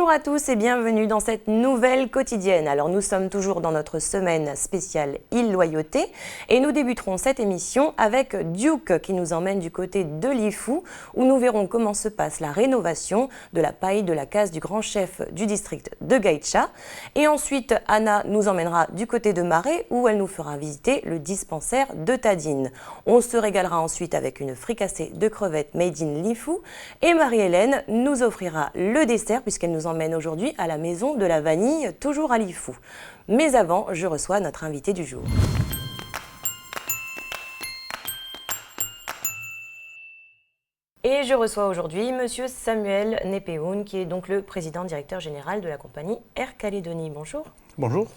Bonjour à tous et bienvenue dans cette nouvelle quotidienne. Alors nous sommes toujours dans notre semaine spéciale Île Loyauté et nous débuterons cette émission avec Duke qui nous emmène du côté de Lifou où nous verrons comment se passe la rénovation de la paille de la case du grand chef du district de Gaïtcha. Et ensuite Anna nous emmènera du côté de Marais où elle nous fera visiter le dispensaire de Tadine. On se régalera ensuite avec une fricassée de crevettes made in Lifou et Marie-Hélène nous offrira le dessert puisqu'elle nous emmène aujourd'hui à la maison de la vanille, toujours à Lifou. Mais avant, je reçois notre invité du jour. Et je reçois aujourd'hui Monsieur Samuel Nepéoun, qui est donc le président directeur général de la compagnie Air Calédonie. Bonjour. Bonjour.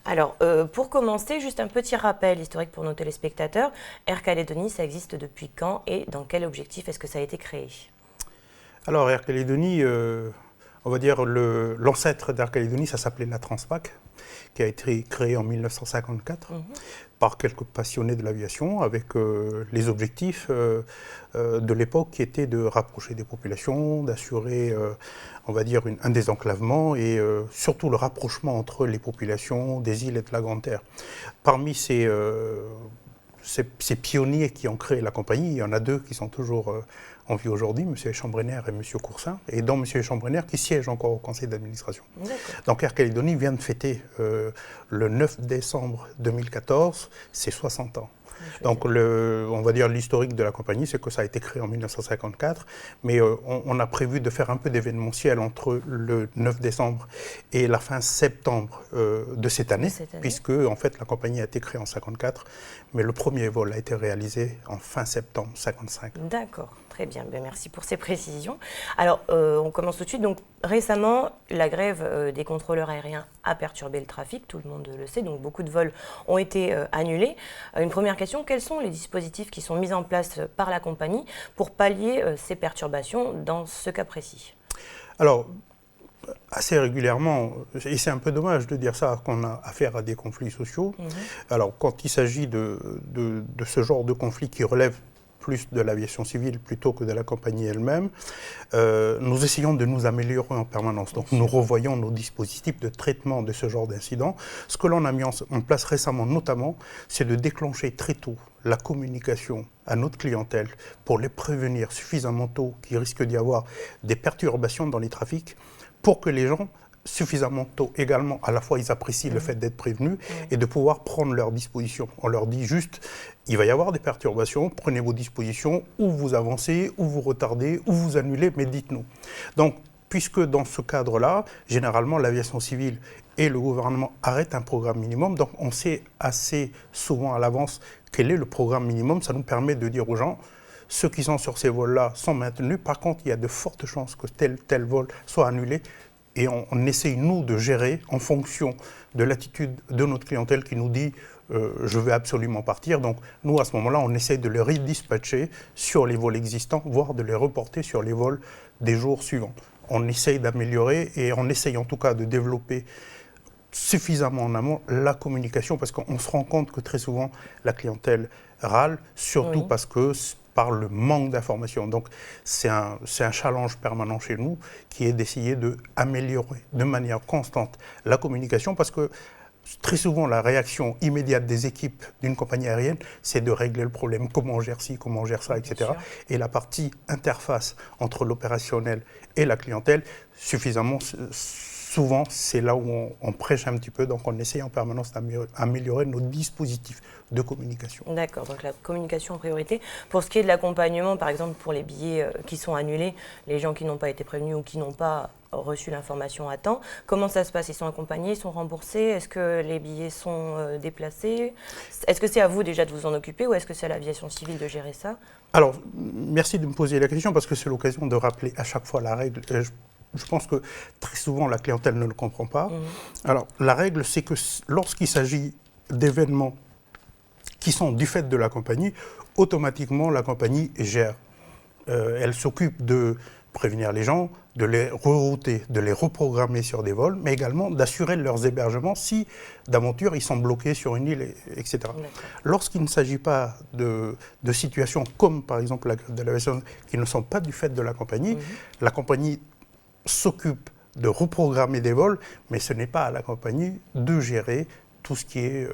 Alors, pour commencer, juste un petit rappel historique pour nos téléspectateurs. Air Calédonie, ça existe depuis quand et dans quel objectif est-ce que ça a été créé? Alors, Air Calédonie, on va dire l'ancêtre d'Air Calédonie, ça s'appelait la Transpac, qui a été créée en 1954 par quelques passionnés de l'aviation, avec les objectifs de l'époque qui étaient de rapprocher des populations, d'assurer, on va dire, un désenclavement et surtout le rapprochement entre les populations des îles et de la Grande Terre. Parmi ces pionniers qui ont créé la compagnie, il y en a deux qui sont toujours en vie aujourd'hui, M. Chambrener et M. Coursin, et dont M. Chambrener qui siège encore au conseil d'administration. Donc Air Calédonie vient de fêter le 9 décembre 2014 ses 60 ans. Donc, on va dire l'historique de la compagnie, c'est que ça a été créé en 1954, mais on a prévu de faire un peu d'événementiel entre le 9 décembre et la fin septembre de cette année, puisque en fait la compagnie a été créée en 1954, mais le premier vol a été réalisé en fin septembre 1955. D'accord, très bien. Bien, merci pour ces précisions. Alors, on commence tout de suite. Donc, récemment, la grève des contrôleurs aériens a perturbé le trafic, tout le monde le sait, donc beaucoup de vols ont été annulés. Une première question, quels sont les dispositifs qui sont mis en place par la compagnie pour pallier ces perturbations dans ce cas précis? Alors, assez régulièrement, et c'est un peu dommage de dire ça, qu'on a affaire à des conflits sociaux. Alors, quand il s'agit de ce genre de conflit qui relève plus de l'aviation civile plutôt que de la compagnie elle-même, nous essayons de nous améliorer en permanence. Donc nous revoyons nos dispositifs de traitement de ce genre d'incidents. Ce que l'on a mis en place récemment notamment, c'est de déclencher très tôt la communication à notre clientèle pour les prévenir suffisamment tôt qu'il risque d'y avoir des perturbations dans les trafics pour que les gens suffisamment tôt également, à la fois ils apprécient le fait d'être prévenus et de pouvoir prendre leurs dispositions. On leur dit juste, il va y avoir des perturbations, prenez vos dispositions, ou vous avancez, ou vous retardez, ou vous annulez, mais dites-nous. Donc, puisque dans ce cadre-là, généralement l'aviation civile et le gouvernement arrêtent un programme minimum, donc on sait assez souvent à l'avance quel est le programme minimum, ça nous permet de dire aux gens, ceux qui sont sur ces vols-là sont maintenus, par contre il y a de fortes chances que tel vol soit annulé. Et on essaye, nous, de gérer en fonction de l'attitude de notre clientèle qui nous dit « je veux absolument partir ». Donc, nous, à ce moment-là, on essaye de les redispatcher sur les vols existants, voire de les reporter sur les vols des jours suivants. On essaye d'améliorer et on essaye en tout cas de développer suffisamment en amont la communication parce qu'on se rend compte que très souvent, la clientèle râle, surtout parce que par le manque d'informations. Donc c'est un challenge permanent chez nous qui est d'essayer d'améliorer de manière constante la communication parce que très souvent la réaction immédiate des équipes d'une compagnie aérienne, c'est de régler le problème, comment on gère ci, comment on gère ça, etc. Et la partie interface entre l'opérationnel et la clientèle, suffisamment souvent, c'est là où on prêche un petit peu, donc on essaye en permanence d'améliorer nos dispositifs de communication. D'accord, donc la communication en priorité. Pour ce qui est de l'accompagnement, par exemple pour les billets qui sont annulés, les gens qui n'ont pas été prévenus ou qui n'ont pas reçu l'information à temps, comment ça se passe? Ils sont accompagnés, ils sont remboursés? Est-ce que les billets sont déplacés? Est-ce que c'est à vous déjà de vous en occuper ou est-ce que c'est à l'aviation civile de gérer ça? Alors, merci de me poser la question parce que c'est l'occasion de rappeler à chaque fois la règle. Je pense que très souvent la clientèle ne le comprend pas. Alors, la règle, c'est que lorsqu'il s'agit d'événements qui sont du fait de la compagnie, automatiquement la compagnie gère. Elle s'occupe de prévenir les gens, de les rerouter, de les reprogrammer sur des vols, mais également d'assurer leurs hébergements si, d'aventure, ils sont bloqués sur une île, etc. Lorsqu'il ne s'agit pas de situations comme, par exemple, la grève de l'aviation, qui ne sont pas du fait de la compagnie s'occupe de reprogrammer des vols, mais ce n'est pas à la compagnie de gérer tout ce qui est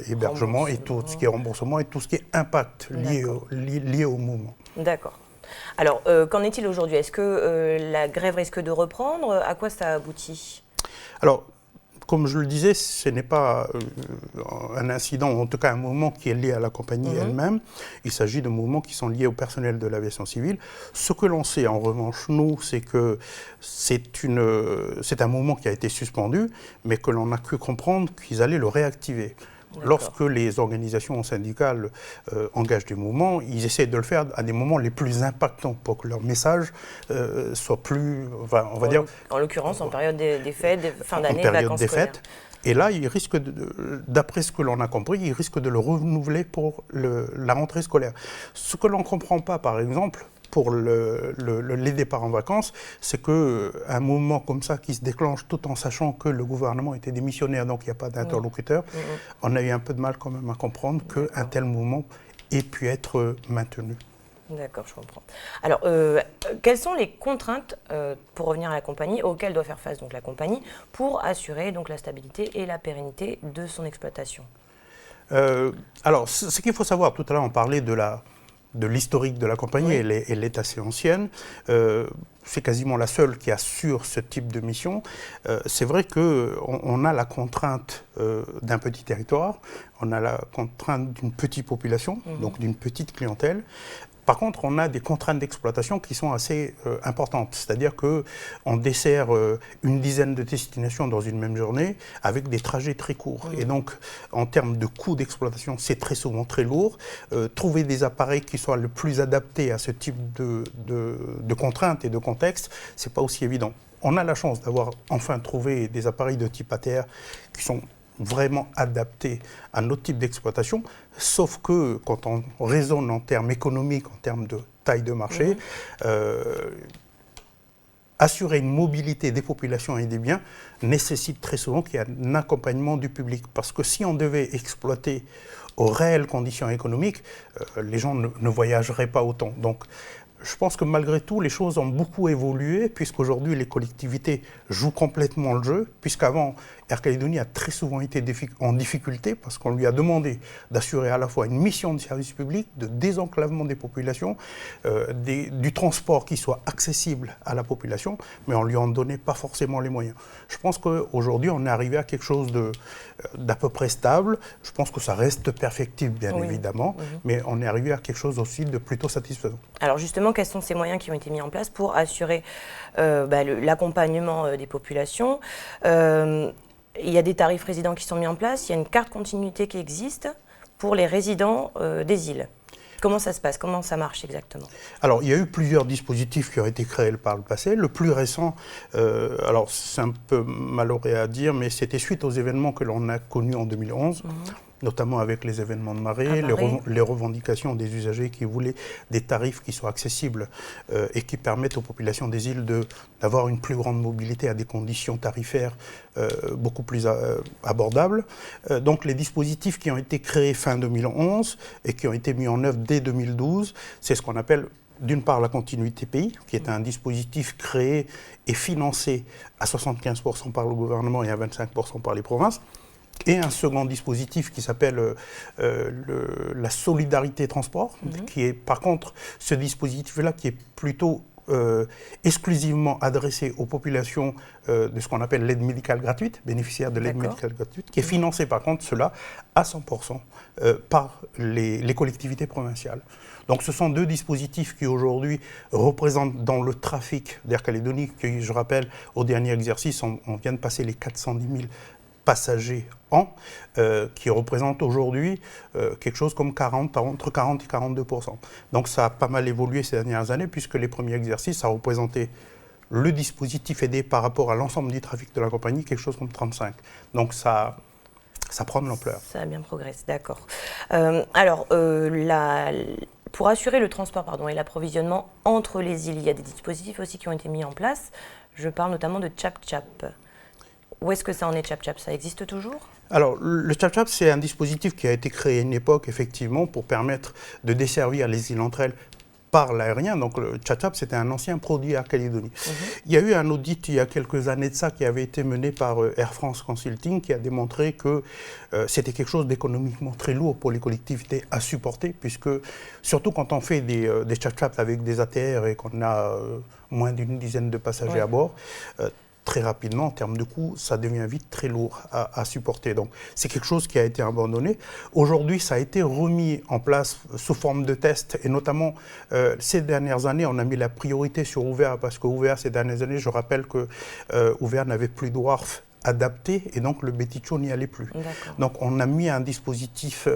hébergement et tout ce qui est remboursement et tout ce qui est impact lié au mouvement. D'accord. Alors, qu'en est-il aujourd'hui? Est-ce que la grève risque de reprendre? À quoi ça aboutit? Alors, comme je le disais, ce n'est pas un incident, ou en tout cas un mouvement qui est lié à la compagnie elle-même. Il s'agit de mouvements qui sont liés au personnel de l'aviation civile. Ce que l'on sait, en revanche, nous, c'est que c'est un mouvement qui a été suspendu, mais que l'on a cru comprendre qu'ils allaient le réactiver. Lorsque les organisations syndicales engagent des mouvements, ils essaient de le faire à des moments les plus impactants pour que leur message soit plus, enfin, on va dire... En l'occurrence, en période des fêtes, des fin d'année, vacances scolaires. Et là, il risque, d'après ce que l'on a compris, il risque de le renouveler pour la rentrée scolaire. Ce que l'on ne comprend pas, par exemple, pour les départs en vacances, c'est qu'un mouvement comme ça qui se déclenche tout en sachant que le gouvernement était démissionnaire, donc il n'y a pas d'interlocuteur, on a eu un peu de mal quand même à comprendre qu'un tel mouvement ait pu être maintenu. D'accord, je comprends. Alors, quelles sont les contraintes, pour revenir à la compagnie, auxquelles doit faire face donc, la compagnie pour assurer donc, la stabilité et la pérennité de son exploitation? Alors, ce qu'il faut savoir, tout à l'heure on parlait de l'historique de la compagnie, elle est assez ancienne. C'est quasiment la seule qui assure ce type de mission. C'est vrai qu'on a la contrainte d'un petit territoire, on a la contrainte d'une petite population, donc d'une petite clientèle. Par contre, on a des contraintes d'exploitation qui sont assez importantes. C'est-à-dire qu'on dessert une dizaine de destinations dans une même journée avec des trajets très courts. Et donc, en termes de coûts d'exploitation, c'est très souvent très lourd. Trouver des appareils qui soient le plus adaptés à ce type de contraintes et de contexte, ce n'est pas aussi évident. On a la chance d'avoir enfin trouvé des appareils de type ATR qui sont vraiment adaptés à notre type d'exploitation, sauf que quand on raisonne en termes économiques, en termes de taille de marché, assurer une mobilité des populations et des biens nécessite très souvent qu'il y ait un accompagnement du public. Parce que si on devait exploiter aux réelles conditions économiques, les gens ne voyageraient pas autant. Donc, je pense que malgré tout, les choses ont beaucoup évolué, puisqu'aujourd'hui, les collectivités jouent complètement le jeu, puisqu'avant, Air Calédonie a très souvent été en difficulté, parce qu'on lui a demandé d'assurer à la fois une mission de service public, de désenclavement des populations, du transport qui soit accessible à la population, mais on ne lui en donnait pas forcément les moyens. Je pense qu'aujourd'hui, on est arrivé à quelque chose d'à peu près stable. Je pense que ça reste perfectible, bien évidemment, mais on est arrivé à quelque chose aussi de plutôt satisfaisant. Alors justement, quels sont ces moyens qui ont été mis en place pour assurer l'accompagnement des populations? Il y a des tarifs résidents qui sont mis en place, il y a une carte continuité qui existe pour les résidents des îles. Comment ça se passe? Comment ça marche exactement? Alors, il y a eu plusieurs dispositifs qui ont été créés par le passé. Le plus récent, alors c'est un peu malheureux à dire, mais c'était suite aux événements que l'on a connus en 2011. Notamment avec les événements de marée, les revendications des usagers qui voulaient des tarifs qui soient accessibles et qui permettent aux populations des îles d'avoir une plus grande mobilité à des conditions tarifaires beaucoup plus abordables. Donc les dispositifs qui ont été créés fin 2011 et qui ont été mis en œuvre dès 2012, c'est ce qu'on appelle d'une part la continuité pays, qui est un dispositif créé et financé à 75% par le gouvernement et à 25% par les provinces. Et un second dispositif qui s'appelle la solidarité transport, qui est par contre ce dispositif-là qui est plutôt exclusivement adressé aux populations de ce qu'on appelle l'aide médicale gratuite, bénéficiaires de l'aide médicale gratuite, qui est financé par contre cela à 100% par les collectivités provinciales. Donc ce sont deux dispositifs qui aujourd'hui représentent dans le trafic d'Air Calédonie, qui je rappelle au dernier exercice, on vient de passer les 410 000 passagers an, qui représente aujourd'hui quelque chose comme entre 40 et 42%. Donc ça a pas mal évolué ces dernières années, puisque les premiers exercices, ça représentait le dispositif aidé par rapport à l'ensemble du trafic de la compagnie, quelque chose comme 35. Donc ça prend de l'ampleur. Ça a bien progressé, d'accord. Pour assurer le transport et l'approvisionnement entre les îles, il y a des dispositifs aussi qui ont été mis en place. Je parle notamment de Chap-Chap. Où est-ce que ça en est, Chap-Chap? Ça existe toujours? Alors, le Chap-Chap, c'est un dispositif qui a été créé à une époque, effectivement, pour permettre de desservir les îles entre elles par l'aérien. Donc le Tchatchap, c'était un ancien produit Air Calédonie. Il y a eu un audit il y a quelques années de ça qui avait été mené par Air France Consulting qui a démontré que c'était quelque chose d'économiquement très lourd pour les collectivités à supporter, puisque surtout quand on fait des Tchatchaps avec des ATR et qu'on a moins d'une dizaine de passagers à bord, très rapidement, en termes de coût, ça devient vite très lourd à supporter. Donc, c'est quelque chose qui a été abandonné. Aujourd'hui, ça a été remis en place sous forme de test, et notamment, ces dernières années, on a mis la priorité sur Ouvert, parce que Ouvert, ces dernières années, je rappelle que Ouvert n'avait plus de wharf adapté, et donc le Beticho n'y allait plus. Donc, on a mis un dispositif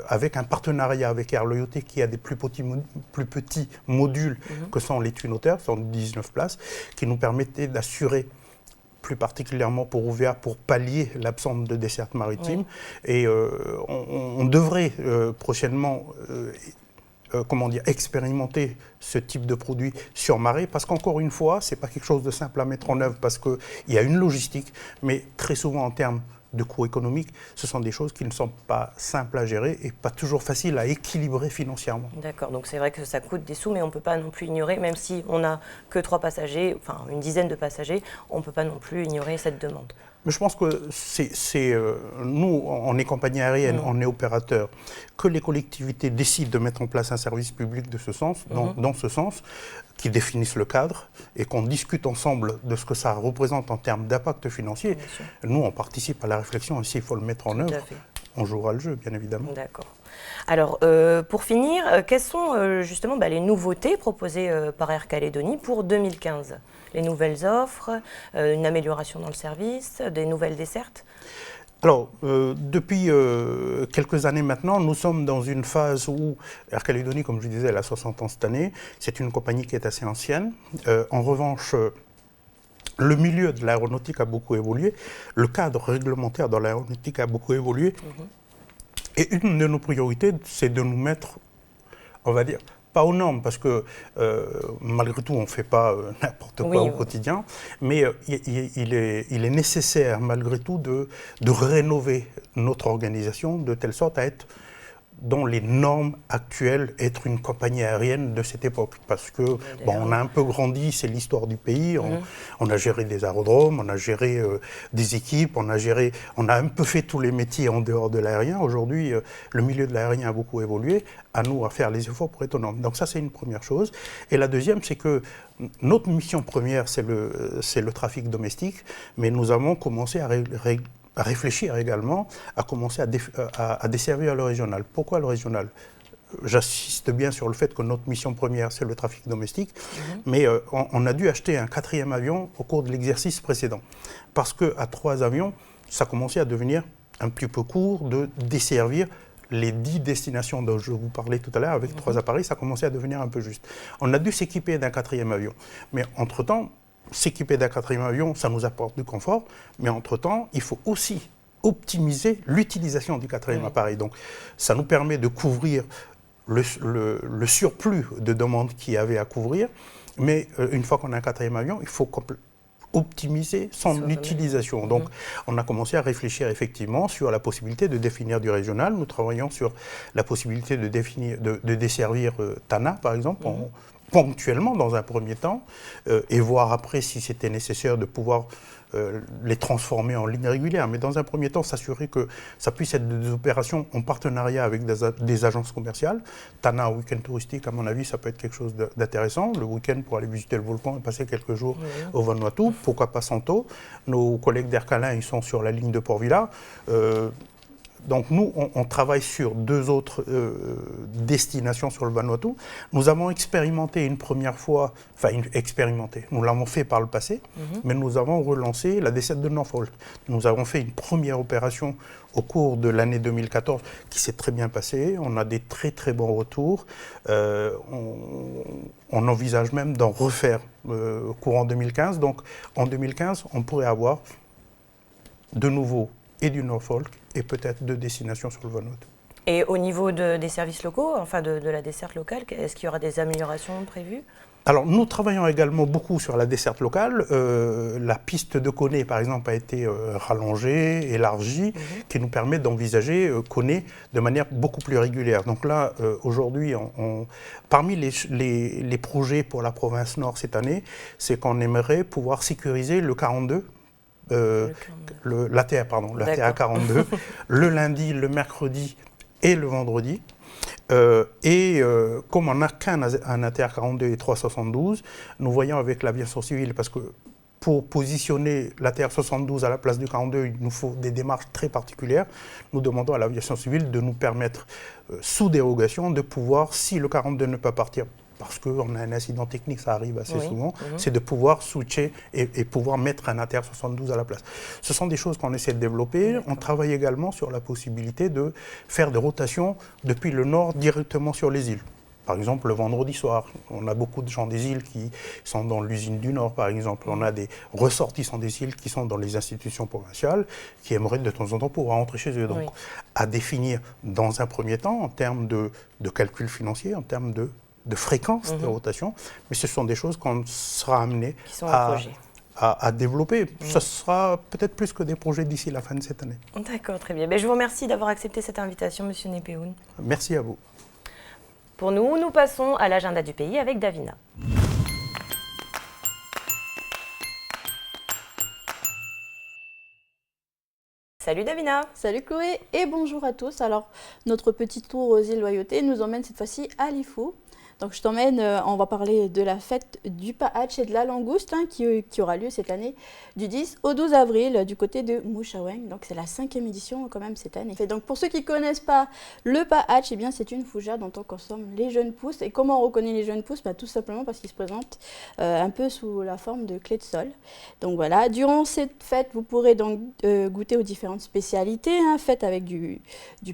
avec un partenariat avec Air Loyauté qui a des plus petits modules que sont les Twin Otter, qui sont 19 places, qui nous permettaient d'assurer plus particulièrement pour Ouvert, pour pallier l'absence de desserte maritime. Et on devrait prochainement expérimenter ce type de produit sur marée, parce qu'encore une fois, ce n'est pas quelque chose de simple à mettre en œuvre, parce qu'il y a une logistique, mais très souvent en termes de coûts économiques, ce sont des choses qui ne sont pas simples à gérer et pas toujours faciles à équilibrer financièrement. D'accord, donc c'est vrai que ça coûte des sous, mais on ne peut pas non plus ignorer, même si on n'a que 3 passagers, enfin une dizaine de passagers, on ne peut pas non plus ignorer cette demande. Mais je pense que nous, on est compagnie aérienne, on est opérateur, que les collectivités décident de mettre en place un service public de ce sens, dans ce sens, qui définissent le cadre et qu'on discute ensemble de ce que ça représente en termes d'impact financier. Nous, on participe à la réflexion et s'il faut le mettre en œuvre, on jouera le jeu, bien évidemment. D'accord. Alors, pour finir, quelles sont justement les nouveautés proposées par Air Calédonie pour 2015 ? Les nouvelles offres, une amélioration dans le service, des nouvelles dessertes ? Alors, depuis quelques années maintenant, nous sommes dans une phase où Air Calédonie, comme je disais, elle a 60 ans cette année. C'est une compagnie qui est assez ancienne. En revanche, le milieu de l'aéronautique a beaucoup évolué. Le cadre réglementaire dans l'aéronautique a beaucoup évolué. Et une de nos priorités, c'est de nous mettre, on va dire, pas aux normes, parce que malgré tout, on ne fait pas n'importe quoi au quotidien, mais il est nécessaire, malgré tout, de rénover notre organisation de telle sorte à être dans les normes actuelles, être une compagnie aérienne de cette époque. Parce que, on a un peu grandi, c'est l'histoire du pays, on a géré des aérodromes, on a géré des équipes, on a un peu fait tous les métiers en dehors de l'aérien. Aujourd'hui, le milieu de l'aérien a beaucoup évolué, à nous à faire les efforts pour être aux normes. Donc ça, c'est une première chose. Et la deuxième, c'est que notre mission première, c'est le trafic domestique, mais nous avons commencé à réfléchir également, à commencer à desservir le régional. Pourquoi le régional ? J'insiste bien sur le fait que notre mission première, c'est le trafic domestique, mais on a dû acheter un 4e avion au cours de l'exercice précédent. Parce qu'à 3 avions, ça commençait à devenir un petit peu court de desservir les 10 destinations dont je vous parlais tout à l'heure. Avec 3 appareils, ça commençait à devenir un peu juste. On a dû s'équiper d'un 4e avion. Mais entre-temps, s'équiper d'un 4e avion, ça nous apporte du confort, mais entre-temps, il faut aussi optimiser l'utilisation du 4e appareil. Donc, ça nous permet de couvrir le surplus de demandes qu'il y avait à couvrir, mais une fois qu'on a un 4e avion, il faut optimiser son utilisation. Donc, on a commencé à réfléchir effectivement sur la possibilité de définir du régional. Nous travaillons sur la possibilité de desservir Tana, par exemple, ponctuellement dans un premier temps, et voir après si c'était nécessaire de pouvoir les transformer en lignes régulières. Mais dans un premier temps, s'assurer que ça puisse être des opérations en partenariat avec des agences commerciales. Tana, week-end touristique, à mon avis, ça peut être quelque chose d'intéressant. Le week-end pour aller visiter le volcan et passer quelques jours au Vanuatu. Pourquoi pas Santo? Nos collègues d'Air Calin, ils sont sur la ligne de Port-Vila. Donc nous, on travaille sur 2 autres destinations sur le Vanuatu. Nous avons expérimenté une première fois, nous l'avons fait par le passé, mais nous avons relancé la desserte de Norfolk. Nous avons fait une première opération au cours de l'année 2014 qui s'est très bien passée. On a des très très bons retours. On envisage même d'en refaire courant 2015. Donc en 2015, on pourrait avoir de nouveau et du Norfolk, et peut-être 2 destinations sur le Vanuatu. Et au niveau des services locaux, enfin de la desserte locale, est-ce qu'il y aura des améliorations prévues? Alors, nous travaillons également beaucoup sur la desserte locale. La piste de Koné, par exemple, a été rallongée, élargie, qui nous permet d'envisager Koné de manière beaucoup plus régulière. Donc là, aujourd'hui, parmi les projets pour la province Nord cette année, c'est qu'on aimerait pouvoir sécuriser le 42. L'ATA 42, le lundi, le mercredi et le vendredi. Comme on n'a qu'un ATR 42 et 372, nous voyons avec l'aviation civile, parce que pour positionner l'ATR 72 à la place du 42, il nous faut des démarches très particulières. Nous demandons à l'aviation civile de nous permettre, sous dérogation, de pouvoir, si le 42 ne peut pas partir, parce qu'on a un incident technique, ça arrive assez souvent, c'est de pouvoir switcher et pouvoir mettre un ATR 72 à la place. Ce sont des choses qu'on essaie de développer. On travaille également sur la possibilité de faire des rotations depuis le nord directement sur les îles. Par exemple, le vendredi soir, on a beaucoup de gens des îles qui sont dans l'usine du Nord, par exemple. On a des ressortissants des îles qui sont dans les institutions provinciales, qui aimeraient de temps en temps pouvoir rentrer chez eux. Donc, à définir dans un premier temps, en termes de calcul financier, en termes de fréquence de rotation, mais ce sont des choses qu'on sera amené à développer. Ce sera peut-être plus que des projets d'ici la fin de cette année. D'accord, très bien. Je vous remercie d'avoir accepté cette invitation, M. Nepéoun. Merci à vous. Pour nous passons à l'agenda du pays avec Davina. Salut Davina. Salut Chloé et bonjour à tous. Alors, notre petit tour aux îles Loyauté nous emmène cette fois-ci à Lifou. Donc je t'emmène, on va parler de la fête du Pahatch et de la langouste qui aura lieu cette année du 10 au 12 avril du côté de Mouchaweng. Donc c'est la 5e édition quand même cette année. Et donc pour ceux qui ne connaissent pas le Pahatch, eh bien c'est une fougère dont on consomme les jeunes pousses. Et comment on reconnaît les jeunes pousses? Tout simplement parce qu'ils se présentent un peu sous la forme de clés de sol. Donc voilà, durant cette fête, vous pourrez donc goûter aux différentes spécialités faites avec du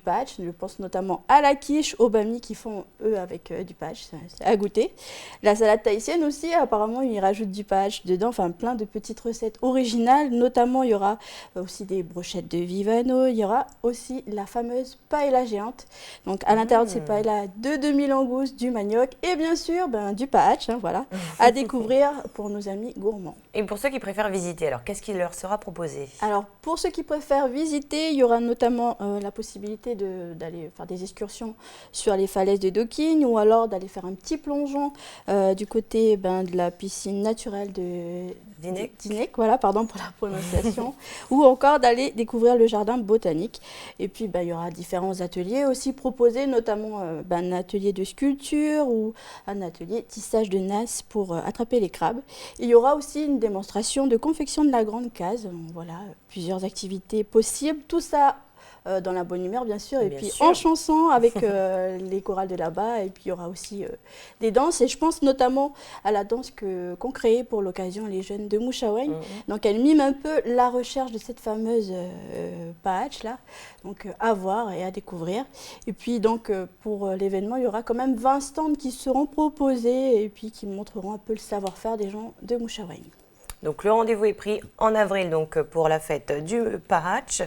Pahatch. Je pense notamment à la quiche, au bami qui font eux avec du Pahatch. À goûter. La salade tahitienne aussi, apparemment, ils rajoutent du Pahatch dedans, enfin plein de petites recettes originales. Notamment, il y aura aussi des brochettes de Vivano, il y aura aussi la fameuse paella géante. Donc, à l'intérieur de ces paellas, de demi-langoustes, du manioc et bien sûr, du Pahatch, voilà, à découvrir pour nos amis gourmands. Et pour ceux qui préfèrent visiter, alors qu'est-ce qui leur sera proposé? Alors, pour ceux qui préfèrent visiter, il y aura notamment la possibilité d'aller faire des excursions sur les falaises de Dokine ou alors d'aller faire un petit plongeon du côté de la piscine naturelle de Dinec, voilà, pardon pour la prononciation, ou encore d'aller découvrir le jardin botanique. Et puis, il y aura différents ateliers aussi proposés, notamment un atelier de sculpture ou un atelier tissage de nasse pour attraper les crabes. Et il y aura aussi une démonstration de confection de la grande case. Voilà, plusieurs activités possibles, tout ça dans la bonne humeur bien sûr, et puis en chanson avec les chorales de là-bas, et puis il y aura aussi des danses, et je pense notamment à la danse qu'ont créée pour l'occasion les jeunes de Mouchaweng. Donc elle mime un peu la recherche de cette fameuse Pahatch là, donc à voir et à découvrir. Et puis donc pour l'événement, il y aura quand même 20 stands qui seront proposés et puis qui montreront un peu le savoir-faire des gens de Mouchaweng. Donc le rendez-vous est pris en avril donc, pour la fête du Pahatch,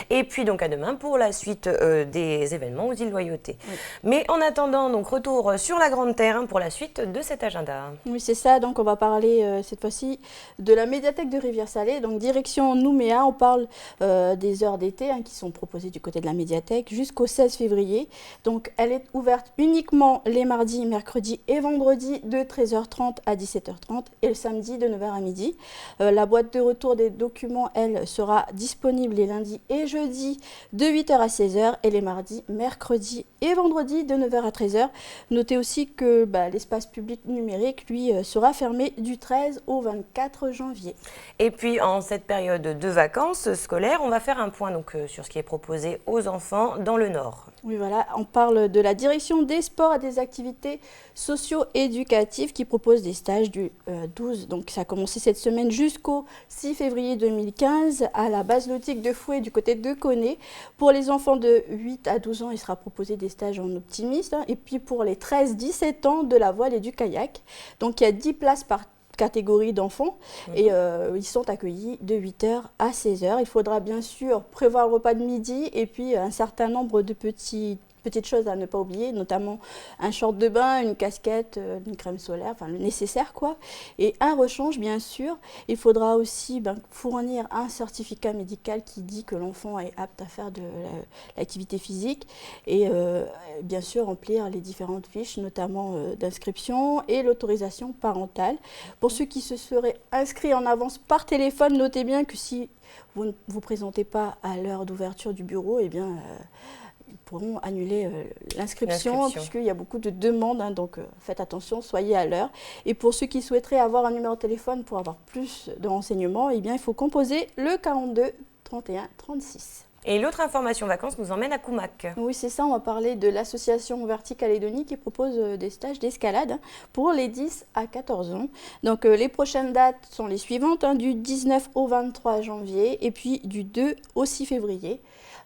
et puis donc à demain pour la suite des événements aux îles Loyauté. Oui. Mais en attendant, donc retour sur la Grande Terre pour la suite de cet agenda. Oui, c'est ça, donc on va parler cette fois-ci de la médiathèque de Rivière-Salée, donc direction Nouméa. On parle des heures d'été qui sont proposées du côté de la médiathèque jusqu'au 16 février. Donc elle est ouverte uniquement les mardis, mercredis et vendredis de 13h30 à 17h30 et le samedi de 9h à midi. La boîte de retour des documents, elle, sera disponible les lundis et jeudis de 8h à 16h et les mardis, mercredis et vendredis de 9h à 13h. Notez aussi que l'espace public numérique, lui, sera fermé du 13 au 24 janvier. Et puis, en cette période de vacances scolaires, on va faire un point donc, sur ce qui est proposé aux enfants dans le Nord. Oui, voilà, on parle de la direction des sports et des activités socio-éducatives qui propose des stages du 12. Donc, ça a commencé cette semaine jusqu'au 6 février 2015 à la base nautique de Fouet du côté de Koné. Pour les enfants de 8 à 12 ans, il sera proposé des stages en optimiste. Et puis, pour les 13-17 ans, de la voile et du kayak. Donc, il y a 10 places par catégorie d'enfants et ils sont accueillis de 8h à 16h. Il faudra bien sûr prévoir le repas de midi et puis un certain nombre de petits petites choses à ne pas oublier, notamment un short de bain, une casquette, une crème solaire, enfin le nécessaire quoi. Et un rechange bien sûr. Il faudra aussi fournir un certificat médical qui dit que l'enfant est apte à faire de l'activité physique et bien sûr remplir les différentes fiches, notamment d'inscription et l'autorisation parentale. Pour ceux qui se seraient inscrits en avance par téléphone, notez bien que si vous ne vous présentez pas à l'heure d'ouverture du bureau, eh bien ils pourront annuler l'inscription puisqu'il y a beaucoup de demandes, hein, donc faites attention, soyez à l'heure. Et pour ceux qui souhaiteraient avoir un numéro de téléphone pour avoir plus de renseignements, eh bien, il faut composer le 42 31 36. Et l'autre information vacances nous emmène à Koumak. Oui, c'est ça, on va parler de l'association Verti-Calédonie qui propose des stages d'escalade pour les 10 à 14 ans. Donc les prochaines dates sont les suivantes, hein, du 19 au 23 janvier et puis du 2 au 6 février.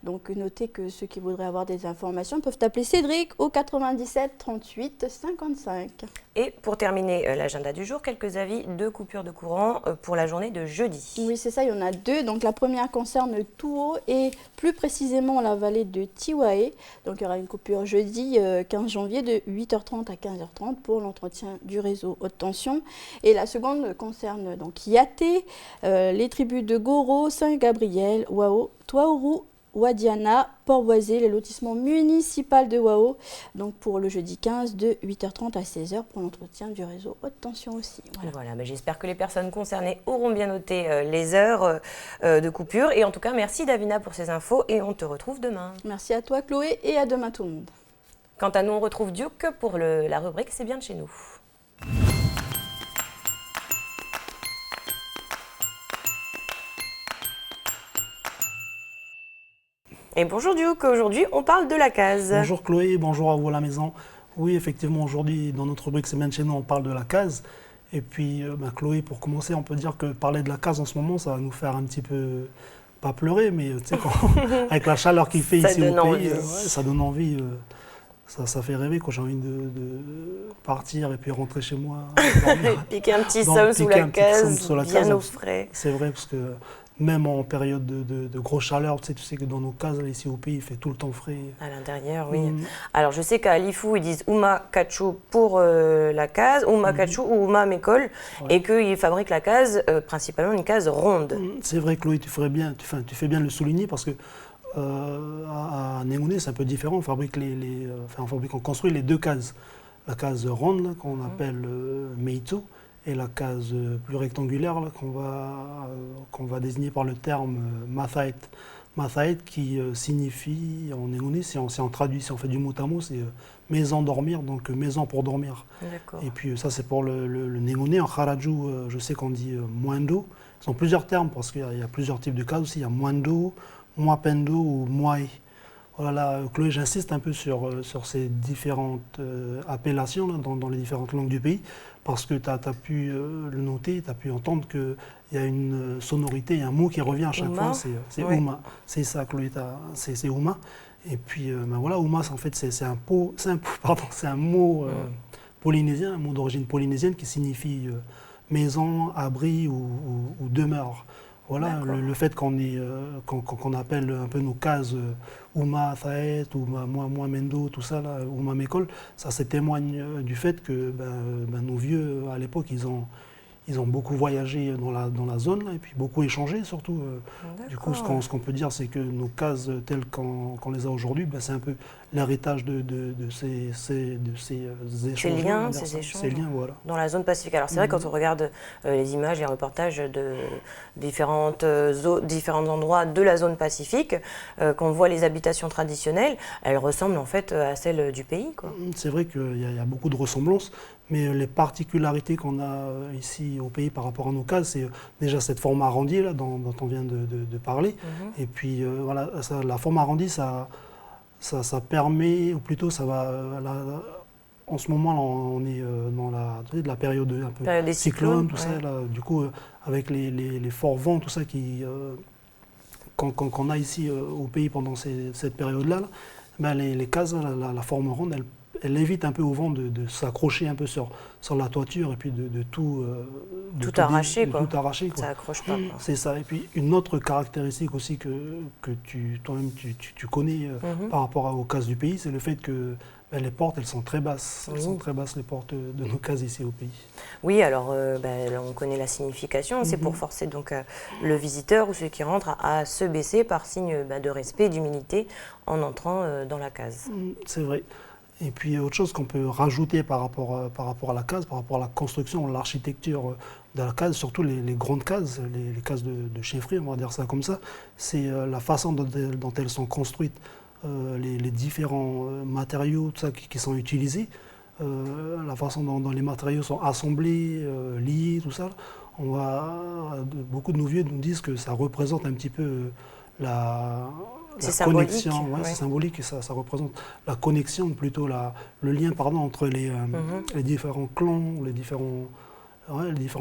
Donc notez que ceux qui voudraient avoir des informations peuvent appeler Cédric au 97 38 55. Et pour terminer l'agenda du jour, quelques avis de coupure de courant pour la journée de jeudi. Oui, c'est ça, il y en a deux. Donc la première concerne Touo et plus précisément la vallée de Tiwaé. Donc il y aura une coupure jeudi 15 janvier de 8h30 à 15h30 pour l'entretien du réseau haute tension. Et la seconde concerne donc Yaté, les tribus de Goro, Saint-Gabriel, Wao, Toaourou, Wadiana, Port-Boisé, le lotissement municipal de Wao, donc pour le jeudi 15 de 8h30 à 16h pour l'entretien du réseau haute tension aussi. Voilà, mais j'espère que les personnes concernées auront bien noté les heures de coupure. Et en tout cas, merci Davina pour ces infos et on te retrouve demain. Merci à toi Chloé et à demain tout le monde. Quant à nous, on retrouve Duke pour la rubrique C'est bien de chez nous. Et bonjour Duke, aujourd'hui on parle de la case. Bonjour Chloé, bonjour à vous à la maison. Oui, effectivement, aujourd'hui dans notre rubrique C'est bien de chez nous, on parle de la case. Et puis Chloé, pour commencer, on peut dire que parler de la case en ce moment, ça va nous faire un petit peu, pas pleurer, mais tu sais, avec la chaleur qu'il fait ici au pays, ça donne envie. Ça fait rêver quand j'ai envie de partir et puis rentrer chez moi. Piquer un petit somme sous la case, bien au frais. C'est vrai, parce que même en période de grosse chaleur, tu sais que dans nos cases, là, ici au pays, il fait tout le temps frais. À l'intérieur, oui. Alors, je sais qu'à Lifou, ils disent Ouma Kachu pour la case, Ouma Kachu ou Ouma Mécole, et qu'ils fabriquent la case, principalement une case ronde. C'est vrai, Chloé, tu fais bien de le souligner, parce que à Némouné, c'est un peu différent. On construit les deux cases. La case ronde, là, qu'on appelle Meitsu, et la case plus rectangulaire là, qu'on va désigner par le terme Mathaet. Mathaet qui signifie en négoné, si on traduit, si on fait du mot à mot, c'est maison dormir, donc maison pour dormir. Et puis ça c'est pour le négoné. En Kharaju, je sais qu'on dit moindo. Ce sont plusieurs termes parce qu'il y a plusieurs types de cases aussi. Il y a moindo, moapendo ou moai. Voilà, Chloé, j'insiste un peu sur ces différentes appellations là, dans les différentes langues du pays, parce que tu as pu le noter, tu as pu entendre qu'il y a une sonorité, un mot qui revient à chaque fois, c'est Ouma. C'est ça, Chloé, c'est Ouma. Et puis, voilà, Ouma, en fait, c'est un mot polynésien, un mot d'origine polynésienne qui signifie maison, abri ou demeure. Voilà, le fait qu'on appelle un peu nos cases Ouma Thaet, Ouma Mendo, tout ça, là, Ouma Mécole, ça témoigne du fait que nos vieux, à l'époque, ils ont beaucoup voyagé dans la zone là, et puis beaucoup échangé surtout. Du coup, ce qu'on peut dire, c'est que nos cases telles qu'on les a aujourd'hui, c'est un peu l'héritage de ces échanges. Ces liens, voilà. Dans la zone Pacifique. Alors c'est vrai, quand on regarde les images, les reportages de différents endroits de la zone Pacifique, qu'on voit les habitations traditionnelles, elles ressemblent en fait à celles du pays, quoi. C'est vrai qu'il y a beaucoup de ressemblances. Mais les particularités qu'on a ici au pays par rapport à nos cases, c'est déjà cette forme arrondie là, dont on vient de parler. Et puis voilà, la forme arrondie, ça permet, ou plutôt ça va... en ce moment, là, on est dans la période un peu période des cyclones, tout ça. Là, du coup, avec les forts vents, tout ça qu'on a ici au pays pendant cette période-là, les cases, la forme ronde, elle évite un peu au vent de s'accrocher un peu sur la toiture et puis de tout arracher, quoi. Tout arracher, quoi. Ça accroche pas, quoi. C'est ça. Et puis une autre caractéristique aussi que toi-même tu connais par rapport aux cases du pays, c'est le fait que les portes, elles sont très basses. Elles sont très basses, les portes de nos cases ici au pays. Oui, alors là, on connaît la signification. C'est pour forcer donc le visiteur ou ceux qui rentrent à se baisser par signe de respect et d'humilité en entrant dans la case. C'est vrai. Et puis autre chose qu'on peut rajouter par rapport à la case, par rapport à la construction, l'architecture de la case, surtout les grandes cases, les cases de chefferie, on va dire ça comme ça, c'est la façon dont elles sont construites. Les différents matériaux tout ça, qui sont utilisés, la façon dont les matériaux sont assemblés, liés, tout ça, beaucoup de nos vieux nous disent que ça représente un petit peu la connexion. C'est symbolique et ça représente la connexion, plutôt le lien entre les différents clans, les différents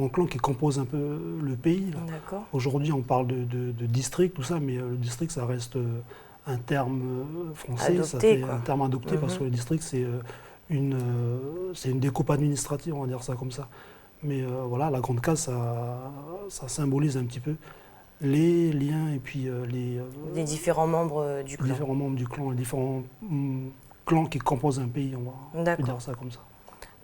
clans qui composent un peu le pays. Aujourd'hui, on parle de district, tout ça, mais le district, ça reste un terme français, adopté, un terme adopté parce que le district, c'est une découpe administrative, on va dire ça comme ça. Mais voilà, la grande case, ça symbolise un petit peu les liens et puis les différents membres du clan. Les différents membres du clan, les différents clans qui composent un pays, on va dire ça comme ça.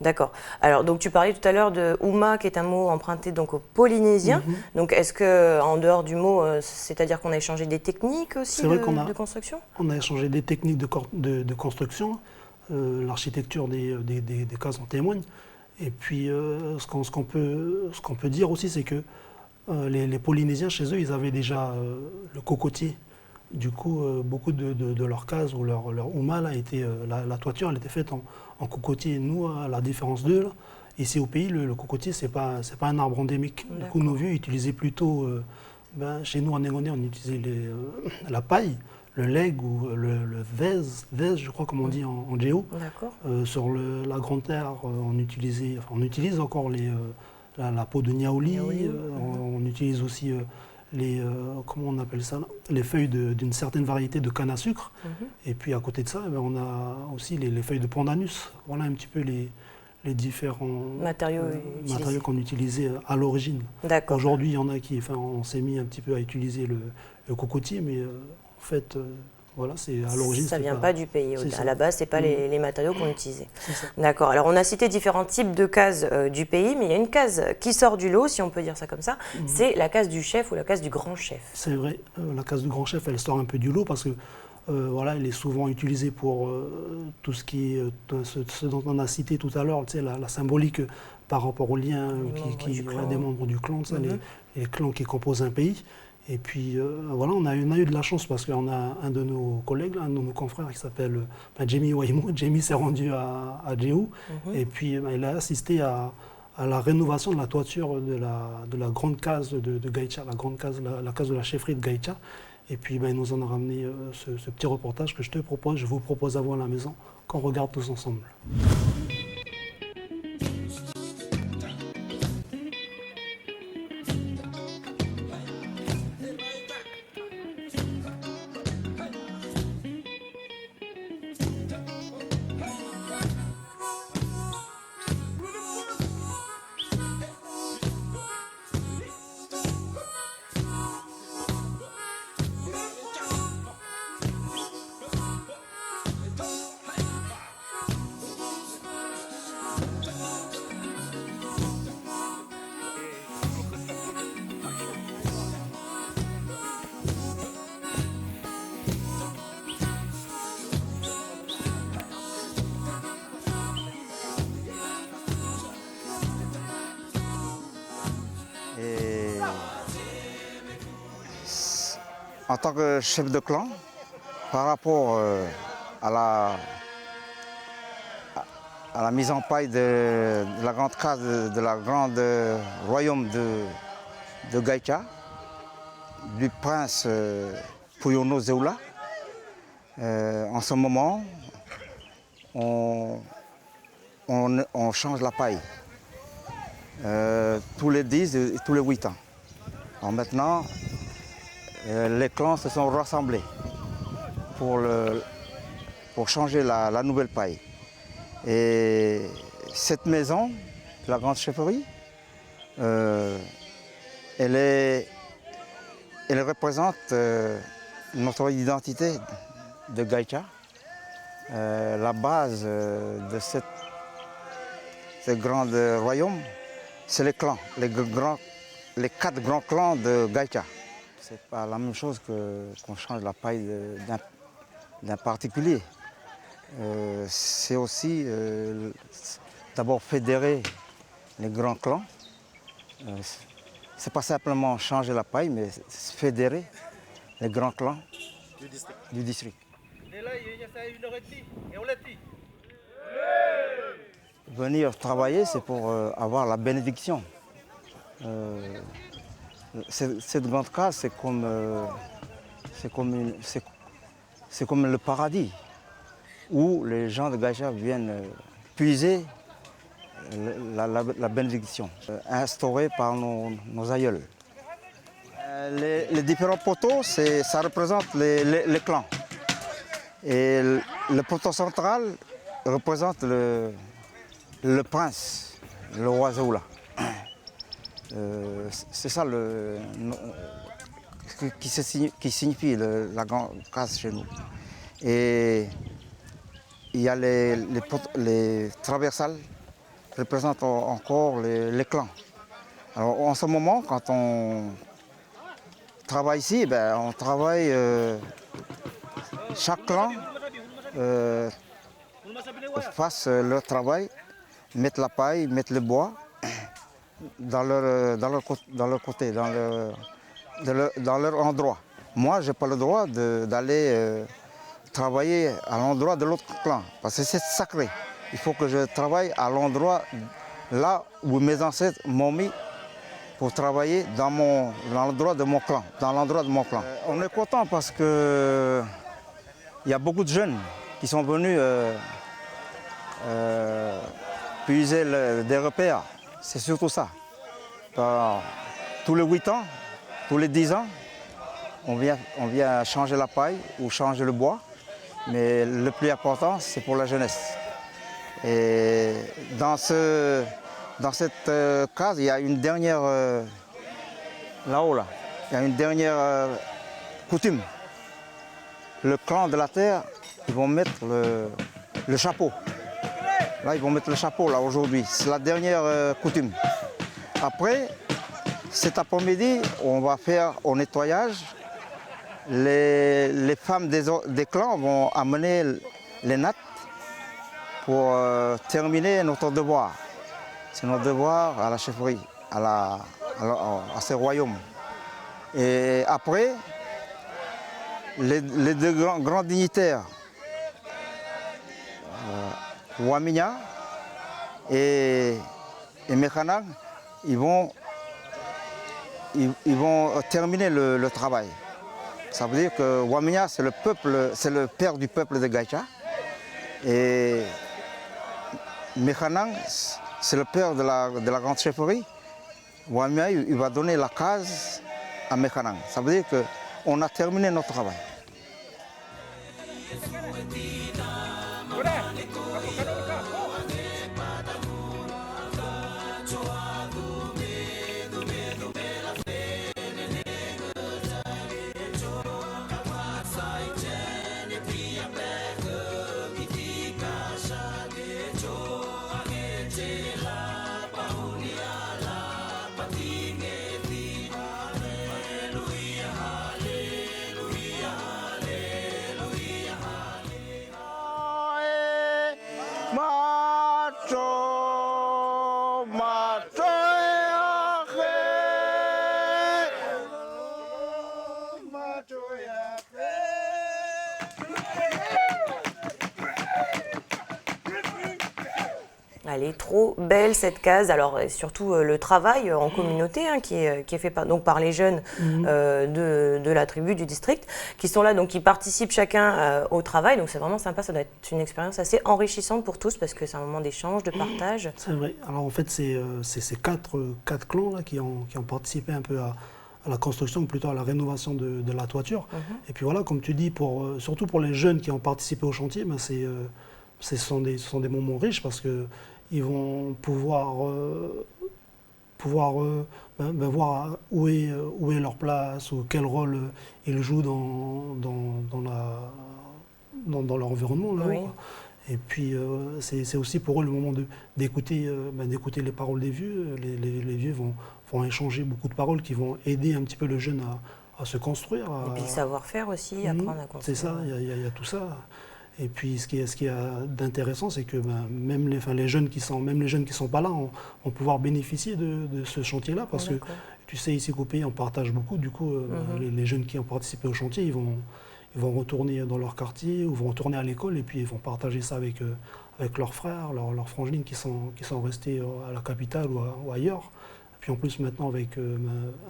D'accord. Alors, donc tu parlais tout à l'heure de Ouma, qui est un mot emprunté donc au polynésien. Donc, est-ce que, en dehors du mot, c'est-à-dire qu'on a échangé des techniques aussi de construction? On a échangé des techniques de construction. L'architecture des cases en témoigne. Et puis, ce qu'on peut dire aussi, c'est que les Polynésiens, chez eux, ils avaient déjà le cocotier. Du coup, beaucoup de leurs cases ou leur Ouma, là, la toiture, elle était faite en cocotier. Nous, à la différence d'eux, ici au pays, le cocotier, c'est pas un arbre endémique. Du coup, nos vieux utilisaient plutôt, chez nous en Négonais, on utilisait la paille, le leg ou le vez, je crois, comme on dit en géo. Sur la Grande Terre, on utilise encore la peau de niaouli. On utilise aussi comment on appelle ça, les feuilles d'une certaine variété de canne à sucre. Et puis à côté de ça, on a aussi les feuilles de pandanus. Voilà un petit peu les différents matériaux qu'on utilisait à l'origine. Aujourd'hui, il y en a on s'est mis un petit peu à utiliser le cocotier, mais en fait, voilà, c'est à l'origine. Ça ne vient pas du pays. À la base, ce n'est pas les matériaux qu'on utilisait. D'accord. Alors, on a cité différents types de cases du pays, mais il y a une case qui sort du lot, si on peut dire ça comme ça, c'est la case du chef ou la case du grand chef. C'est vrai. La case du grand chef, elle sort un peu du lot parce que voilà, elle est souvent utilisée pour tout ce qui est ce dont on a cité tout à l'heure, la symbolique par rapport aux liens des membres du clan, les clans qui composent un pays. Et puis voilà, on a eu de la chance parce qu'on a un de nos collègues, un de nos confrères qui s'appelle Jamie Waimou. Jamie s'est rendu à Jéhu et puis il a assisté à la rénovation de la toiture de la grande case de Gaïcha, la case de la chefferie de Gaïcha. Et puis il nous en a ramené ce petit reportage que je vous propose à voir à la maison, qu'on regarde tous ensemble. En tant que chef de clan, par rapport à la mise en paille de la grande case de la grande royaume de Gaïcha, du prince Puyono Zeoula, en ce moment, on change la paille tous les 10 et tous les 8 ans. Alors maintenant, les clans se sont rassemblés pour changer la nouvelle paille. Et cette maison, la grande chefferie, elle représente notre identité de Gaïcha. La base de ce grand royaume, c'est les clans, les 4 grands clans de Gaïcha. C'est pas la même chose qu'on change la paille d'un particulier. C'est aussi d'abord fédérer les grands clans. C'est pas simplement changer la paille, mais fédérer les grands clans du district. Venir travailler, c'est pour avoir la bénédiction. Cette grande case, c'est comme le paradis, où les gens de Gaïcha viennent puiser la bénédiction instaurée par nos aïeuls. Les différents poteaux, ça représente les clans. Et le poteau central représente le prince, le roi Zaoula. C'est ça qui signifie la grande case chez nous. Et il y a les traversales qui représentent encore les clans. Alors en ce moment, quand on travaille ici, on travaille chaque clan fasse leur travail, mettre la paille, mettre le bois dans leur côté, dans leur endroit. Moi, je n'ai pas le droit d'aller travailler à l'endroit de l'autre clan, parce que c'est sacré. Il faut que je travaille à l'endroit là où mes ancêtres m'ont mis pour travailler dans l'endroit de mon clan, On est content parce que il y a beaucoup de jeunes qui sont venus puiser des repères. C'est surtout ça. Tous les 8 ans, tous les 10 ans, on vient changer la paille ou changer le bois. Mais le plus important, c'est pour la jeunesse. Et dans cette case, il y a une dernière, là-haut, il y a une dernière coutume. Le clan de la terre, ils vont mettre le chapeau. Là, ils vont mettre le chapeau, là, aujourd'hui. C'est la dernière coutume. Après, cet après-midi, on va faire au nettoyage. Les femmes des clans vont amener les nattes pour terminer notre devoir. C'est notre devoir à la chefferie, à ce royaume. Et après, les 2 grands dignitaires, Waminya et Mekhanang, ils vont terminer le travail. Ça veut dire que Waminya, c'est le père du peuple de Gaïcha. Et Mekhanang, c'est le père de la grande chefferie. Waminya, il va donner la case à Mekhanang. Ça veut dire qu'on a terminé notre travail. Elle est trop belle cette case, alors surtout le travail en communauté qui est fait par les jeunes de la tribu, du district, qui sont là, donc qui participent chacun au travail, donc c'est vraiment sympa, ça doit être une expérience assez enrichissante pour tous parce que c'est un moment d'échange, de partage. C'est vrai, alors en fait c'est ces quatre clans là, qui ont participé un peu à la construction, ou plutôt à la rénovation de la toiture. Et puis voilà, comme tu dis, surtout pour les jeunes qui ont participé au chantier, ce sont des moments riches parce qu'ils vont pouvoir voir où est leur place ou quel rôle ils jouent dans leur environnement. Là, Oui. Et puis, c'est aussi pour eux le moment d'écouter les paroles des vieux. Les vieux vont échanger beaucoup de paroles qui vont aider un petit peu le jeune à se construire. Et puis le savoir-faire aussi, apprendre à construire. C'est ça, il y a tout ça. Et puis, ce qui est d'intéressant, c'est que même les jeunes qui sont pas là vont pouvoir bénéficier de ce chantier-là. Parce que, tu sais, ici qu'au pays, on partage beaucoup. Du coup, les jeunes qui ont participé au chantier, ils vont retourner dans leur quartier ou vont retourner à l'école et puis ils vont partager ça avec leurs frères, leurs frangines qui sont restés à la capitale ou ailleurs. Et puis en plus maintenant avec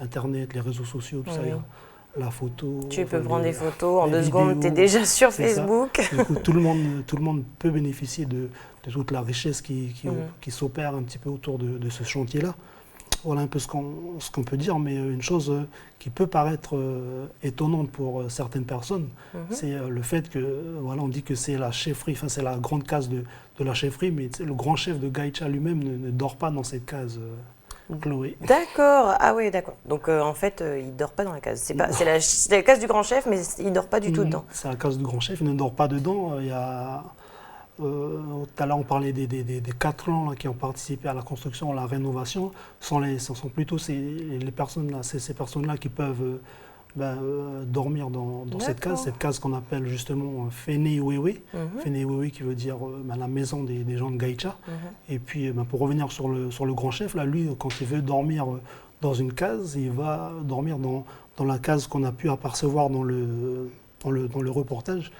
Internet, les réseaux sociaux, tout ça, il y a la photo. Tu peux prendre des photos, en 2 secondes, tu es déjà sur Facebook. Du coup, tout le monde peut bénéficier de toute la richesse qui s'opère un petit peu autour de ce chantier-là. Voilà un peu ce qu'on peut dire, mais une chose qui peut paraître étonnante pour certaines personnes, c'est le fait que, voilà, on dit que c'est la chefferie, enfin c'est la grande case de la chefferie, mais le grand chef de Gaïcha lui-même ne dort pas dans cette case, Chloé. D'accord, ah oui, d'accord. Donc en fait, il ne dort pas dans la case. C'est la case du grand chef, mais il ne dort pas du tout dedans. C'est la case du grand chef, il ne dort pas dedans. Il y a... tout à l'heure, on parlait des 4 clans là, qui ont participé à la construction, à la rénovation. Ce sont plutôt ces personnes-là qui peuvent dormir dans cette case qu'on appelle justement Fene-Wewe. Fene-Wewe qui veut dire la maison des gens de Gaïcha. Et puis, pour revenir sur le grand chef, là, lui, quand il veut dormir dans une case, il va dormir dans la case qu'on a pu apercevoir dans le reportage.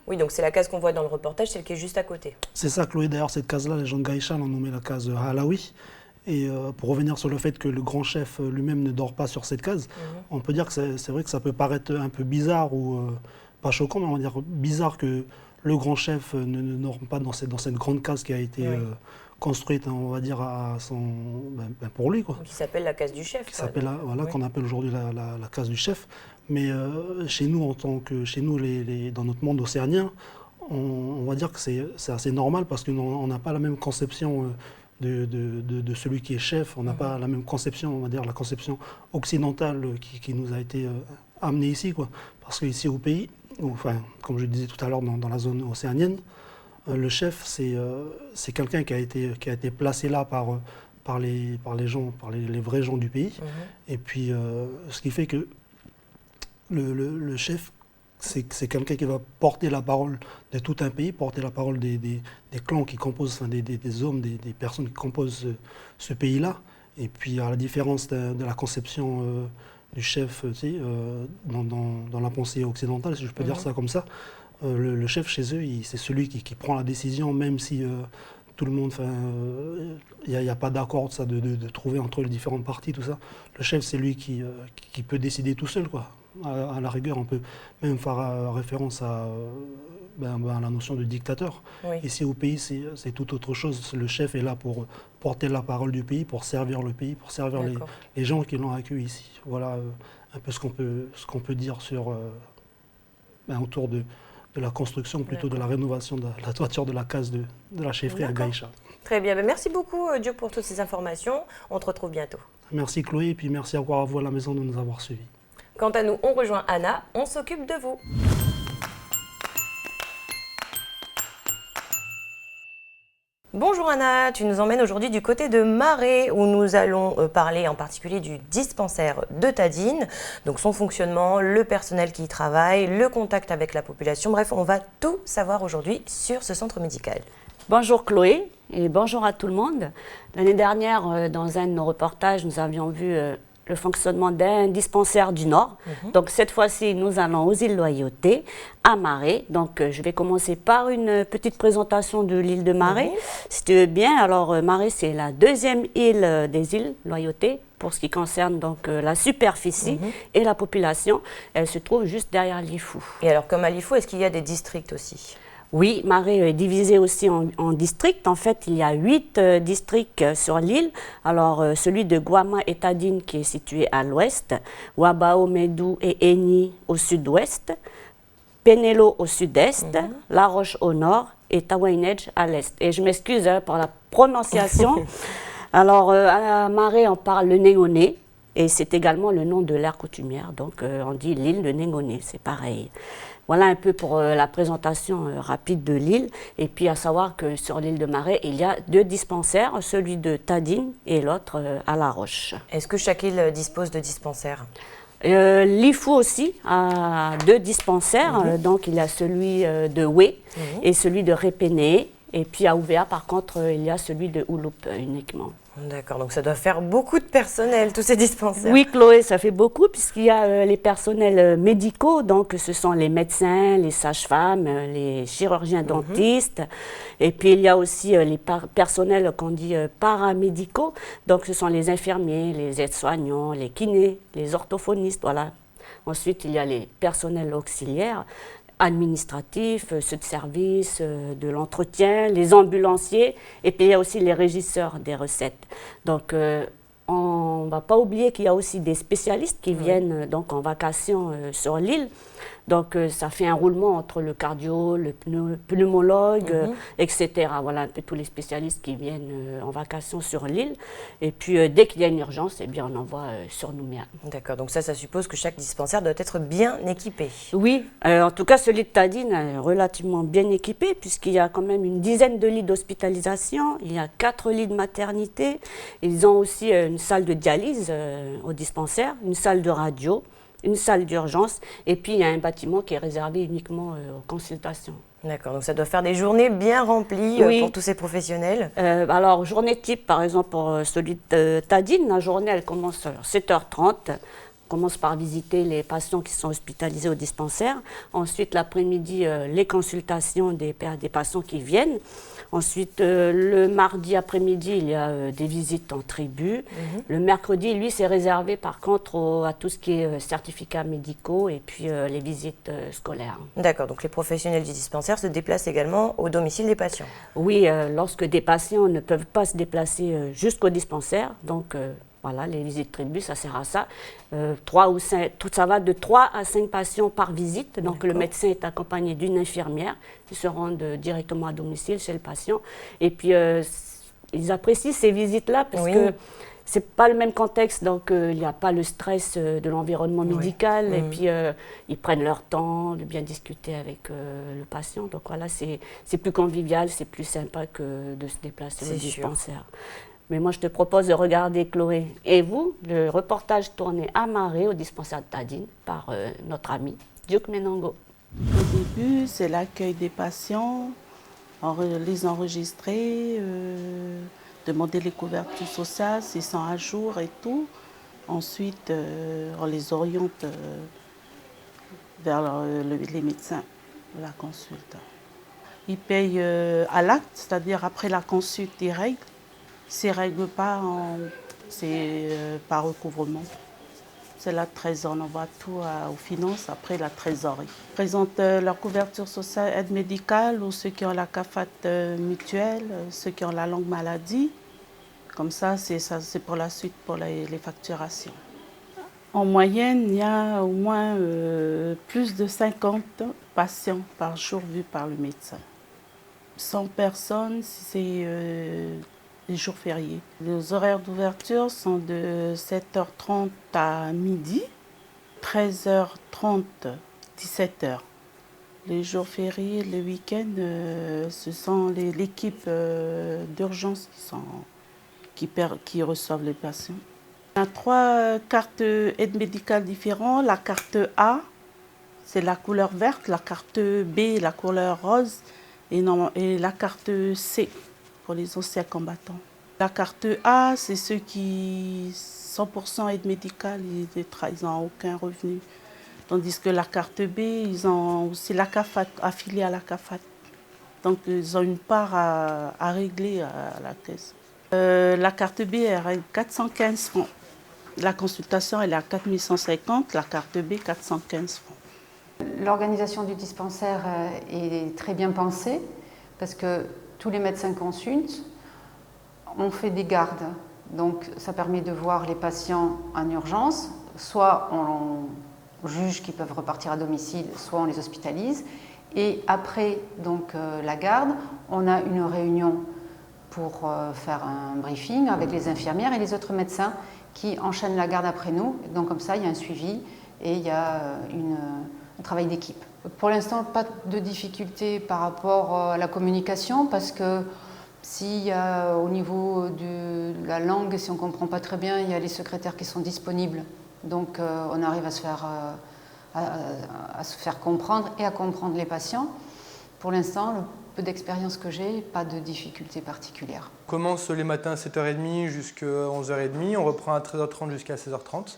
Oui, donc c'est la case qu'on voit dans le reportage, celle qui est juste à côté. C'est ça, Chloé. D'ailleurs, cette case-là, les gens de Gaïcha l'ont nommée la case Halawi. Et pour revenir sur le fait que le grand chef lui-même ne dort pas sur cette case, on peut dire que c'est vrai que ça peut paraître un peu bizarre ou pas choquant, mais on va dire bizarre que le grand chef ne dort pas dans cette grande case qui a été construite, on va dire, pour lui, quoi. Qui s'appelle la case du chef. Qu'on appelle aujourd'hui la case du chef. Mais chez nous, dans notre monde océanien, on va dire que c'est assez normal parce qu'on n'a pas la même conception de celui qui est chef. On n'a pas la même conception, on va dire la conception occidentale qui nous a été amenée ici, quoi. Parce qu'ici au pays, enfin, comme je disais tout à l'heure dans la zone océanienne, le chef c'est quelqu'un qui a été placé là par les gens, par les vrais gens du pays. Et puis ce qui fait que le chef, c'est quelqu'un qui va porter la parole de tout un pays, porter la parole des clans qui composent, enfin des hommes, des personnes qui composent ce pays-là. Et puis à la différence de la conception du chef, tu sais, dans la pensée occidentale, si je peux dire ça comme ça, le chef chez eux, c'est celui qui prend la décision, même si tout le monde, il n'y a pas d'accord de trouver entre les différentes parties, tout ça. Le chef, c'est lui qui peut décider tout seul, quoi. À la rigueur, on peut même faire référence à la notion de dictateur. Oui. Ici au pays, c'est tout autre chose. Le chef est là pour porter la parole du pays, pour servir le pays, pour servir les gens qui l'ont accueilli ici. Voilà un peu ce qu'on peut dire sur, autour de la construction, plutôt de la rénovation de la toiture de la case de la chefferie à Gaïcha. Très bien. Merci beaucoup, Diop, pour toutes ces informations. On te retrouve bientôt. Merci Chloé, et puis merci encore à vous à la maison de nous avoir suivis. Quant à nous, on rejoint Anna, on s'occupe de vous. Bonjour Anna, tu nous emmènes aujourd'hui du côté de Marais où nous allons parler en particulier du dispensaire de Tadine, donc son fonctionnement, le personnel qui y travaille, le contact avec la population, bref, on va tout savoir aujourd'hui sur ce centre médical. Bonjour Chloé et bonjour à tout le monde. L'année dernière, dans un de nos reportages, nous avions vu le fonctionnement d'un dispensaire du Nord. Donc cette fois-ci, nous allons aux îles Loyauté, à Marais. Donc je vais commencer par une petite présentation de l'île de Marais. Si tu veux bien, alors Marais, c'est la 2e île des îles Loyauté pour ce qui concerne donc la superficie et la population. Elle se trouve juste derrière Lifou. Et alors comme à Lifou, est-ce qu'il y a des districts aussi ? Oui, Marais est divisé aussi en districts. En fait, il y a 8 districts sur l'île. Alors, celui de Guama et Tadine qui est situé à l'ouest, Wabao, Medou et Eni au sud-ouest, Penelo au sud-est, La Roche au nord et Tawainej à l'est. Et je m'excuse pour la prononciation. Alors, à Marais, on parle le Négoné, et c'est également le nom de l'aire coutumière. Donc, on dit l'île de Négoné, c'est pareil. Voilà un peu pour la présentation rapide de l'île. Et puis, à savoir que sur l'île de Marais, il y a 2 dispensaires, celui de Tadine et l'autre à La Roche. Est-ce que chaque île dispose de dispensaires? L'IFU aussi a 2 dispensaires. Donc, il y a celui de Oué et celui de Répéné. Et puis, à Ouvéa, par contre, il y a celui de Ouloup uniquement. D'accord, donc ça doit faire beaucoup de personnel, tous ces dispensaires. Oui, Chloé, ça fait beaucoup puisqu'il y a les personnels médicaux, donc ce sont les médecins, les sages-femmes, les chirurgiens dentistes, et puis il y a aussi les personnels qu'on dit paramédicaux, donc ce sont les infirmiers, les aides-soignants, les kinés, les orthophonistes, voilà. Ensuite, il y a les personnels auxiliaires, administratifs, ceux de service, de l'entretien, les ambulanciers, et puis il y a aussi les régisseurs des recettes. Donc, on ne va pas oublier qu'il y a aussi des spécialistes qui viennent donc en vacation sur l'île. Donc, ça fait un roulement entre le cardio, le pneumologue, etc. Voilà un peu tous les spécialistes qui viennent en vacation sur l'île. Et puis, dès qu'il y a une urgence, eh bien, on envoie sur Nouméa. D'accord, donc ça suppose que chaque dispensaire doit être bien équipé. Oui, en tout cas, celui de Tadine est relativement bien équipé, puisqu'il y a quand même une dizaine de lits d'hospitalisation, il y a 4 lits de maternité. Ils ont aussi une salle de dialyse au dispensaire, une salle de radio, une salle d'urgence, et puis il y a un bâtiment qui est réservé uniquement aux consultations. D'accord, donc ça doit faire des journées bien remplies pour tous ces professionnels. Alors, journée type, par exemple, pour celui de Tadine, la journée, elle commence à 7h30. On commence par visiter les patients qui sont hospitalisés au dispensaire. Ensuite, l'après-midi, les consultations des patients qui viennent. Ensuite, le mardi après-midi, il y a des visites en tribu. Le mercredi, lui, c'est réservé par contre à tout ce qui est certificats médicaux et puis les visites scolaires. D'accord, donc les professionnels du dispensaire se déplacent également au domicile des patients. Oui, lorsque des patients ne peuvent pas se déplacer jusqu'au dispensaire, donc voilà, les visites tribu, ça sert à ça. 3 ou 5, tout ça va de 3 à 5 patients par visite. Donc le médecin est accompagné d'une infirmière qui se rendent directement à domicile chez le patient. Et puis ils apprécient ces visites-là parce que c'est pas le même contexte. Donc il n'y a pas le stress de l'environnement médical. Et puis ils prennent leur temps de bien discuter avec le patient. Donc voilà, c'est plus convivial, c'est plus sympa que de se déplacer au dispensaire. Mais moi, je te propose de regarder, Chloé, et vous, le reportage tourné à Marais, au dispensaire de Tadine, par notre ami Duke Menango. Au début, c'est l'accueil des patients, les enregistrer, demander les couvertures sociales, s'ils sont à jour et tout. Ensuite, on les oriente vers les médecins de la consulte. Ils payent à l'acte, c'est-à-dire après la consulte, ils règlent. S'ils ne règlent pas, c'est par recouvrement. C'est la trésorerie, on envoie tout aux finances, après la trésorerie. Ils présentent leur couverture sociale, aide médicale, ou ceux qui ont la CAFAT mutuelle, ceux qui ont la longue maladie. Comme ça, c'est pour la suite, pour les facturations. En moyenne, il y a au moins plus de 50 patients par jour vus par le médecin. 100 personnes, c'est les jours fériés. Les horaires d'ouverture sont de 7h30 à midi, 13h30, 17h. Les jours fériés, les week-ends, ce sont l'équipe d'urgence qui reçoivent les patients. On a 3 cartes aide médicale différentes. La carte A, c'est la couleur verte, la carte B, la couleur rose, et la carte C, pour les anciens combattants. La carte A, c'est ceux qui 100% aide médicale, ils n'ont aucun revenu. Tandis que la carte B, ils ont aussi la CAFAT, affiliée à la CAFAT. Donc ils ont une part à régler à la caisse. La carte B, elle règle 415 francs. La consultation, elle est à 4150, la carte B, 415 francs. L'organisation du dispensaire est très bien pensée parce que tous les médecins consultent, on fait des gardes, donc ça permet de voir les patients en urgence, soit on juge qu'ils peuvent repartir à domicile, soit on les hospitalise, Et après donc, la garde, on a une réunion pour faire un briefing avec les infirmières et les autres médecins qui enchaînent la garde après nous. Donc comme ça, il y a un suivi et il y a un travail d'équipe. Pour l'instant, pas de difficulté par rapport à la communication parce que s'il y a au niveau de la langue, si on ne comprend pas très bien, il y a les secrétaires qui sont disponibles. Donc on arrive à se faire comprendre et à comprendre les patients. Pour l'instant, le peu d'expérience que j'ai, pas de difficulté particulière. On commence les matins à 7h30 jusqu'à 11h30, on reprend à 13h30 jusqu'à 16h30.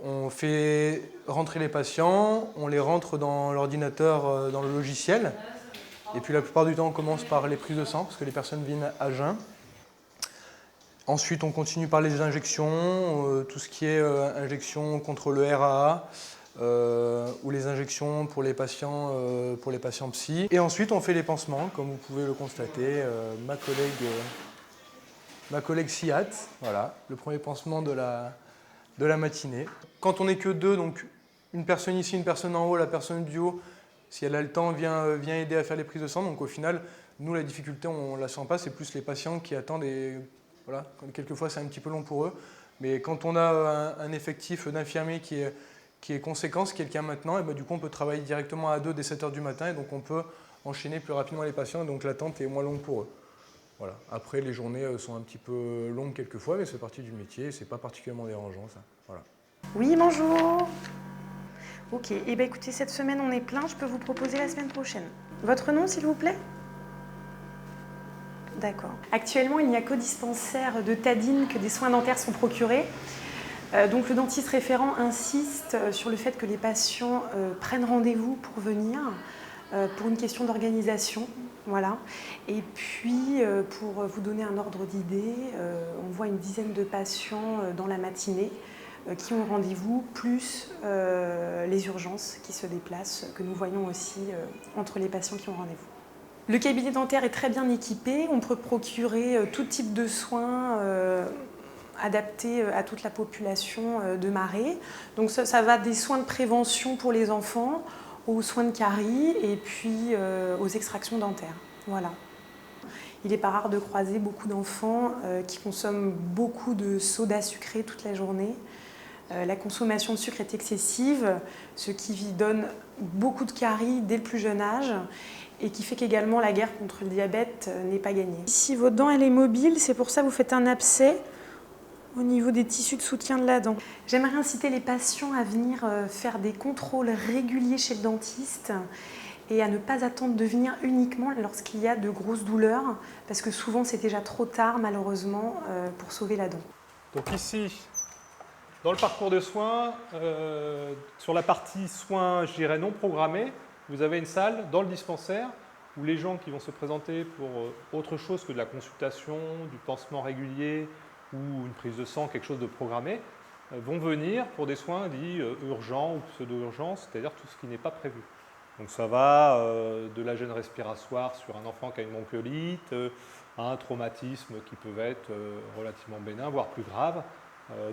On fait rentrer les patients, on les rentre dans l'ordinateur, dans le logiciel. Et puis la plupart du temps, on commence par les prises de sang, parce que les personnes viennent à jeun. Ensuite, on continue par les injections, tout ce qui est injection contre le RAA, ou les injections pour les patients psy. Et ensuite, on fait les pansements, comme vous pouvez le constater. Ma collègue s'y hâte, voilà, le premier pansement de la matinée. Quand on n'est que deux, donc une personne ici, une personne en haut, la personne du haut, si elle a le temps, vient aider à faire les prises de sang. Donc au final, nous, la difficulté, on ne la sent pas, c'est plus les patients qui attendent et voilà, quelquefois c'est un petit peu long pour eux. Mais quand on a un effectif d'infirmiers qui est conséquent, ce qui est le cas maintenant, et ben, du coup on peut travailler directement à deux dès 7h du matin et donc on peut enchaîner plus rapidement les patients et donc l'attente est moins longue pour eux. Voilà. Après les journées sont un petit peu longues quelquefois, mais c'est partie du métier, c'est pas particulièrement dérangeant ça. Voilà. Oui, bonjour. Ok, et bien écoutez, cette semaine on est plein, je peux vous proposer la semaine prochaine. Votre nom s'il vous plaît ? D'accord. Actuellement, il n'y a qu'au dispensaire de Tadine que des soins dentaires sont procurés. Donc le dentiste référent insiste sur le fait que les patients prennent rendez-vous pour venir, pour une question d'organisation. Voilà. Et puis, pour vous donner un ordre d'idée, on voit une dizaine de patients dans la matinée qui ont rendez-vous, plus les urgences qui se déplacent, que nous voyons aussi entre les patients qui ont rendez-vous. Le cabinet dentaire est très bien équipé, on peut procurer tout type de soins adaptés à toute la population de Marais. Donc ça va des soins de prévention pour les enfants, aux soins de carie et puis aux extractions dentaires. Voilà. Il n'est pas rare de croiser beaucoup d'enfants qui consomment beaucoup de soda sucré toute la journée. La consommation de sucre est excessive, ce qui donne beaucoup de caries dès le plus jeune âge et qui fait qu'également la guerre contre le diabète n'est pas gagnée. Si votre dent elle est mobile, c'est pour ça que vous faites un abcès au niveau des tissus de soutien de la dent. J'aimerais inciter les patients à venir faire des contrôles réguliers chez le dentiste et à ne pas attendre de venir uniquement lorsqu'il y a de grosses douleurs, parce que souvent c'est déjà trop tard malheureusement pour sauver la dent. Donc ici, dans le parcours de soins, sur la partie soins, je dirais non programmés, vous avez une salle dans le dispensaire où les gens qui vont se présenter pour autre chose que de la consultation, du pansement régulier ou une prise de sang, quelque chose de programmé, vont venir pour des soins dits urgents ou pseudo-urgents, c'est-à-dire tout ce qui n'est pas prévu. Donc ça va de la gêne respiratoire sur un enfant qui a une bronchiolite, à un traumatisme qui peut être relativement bénin, voire plus grave,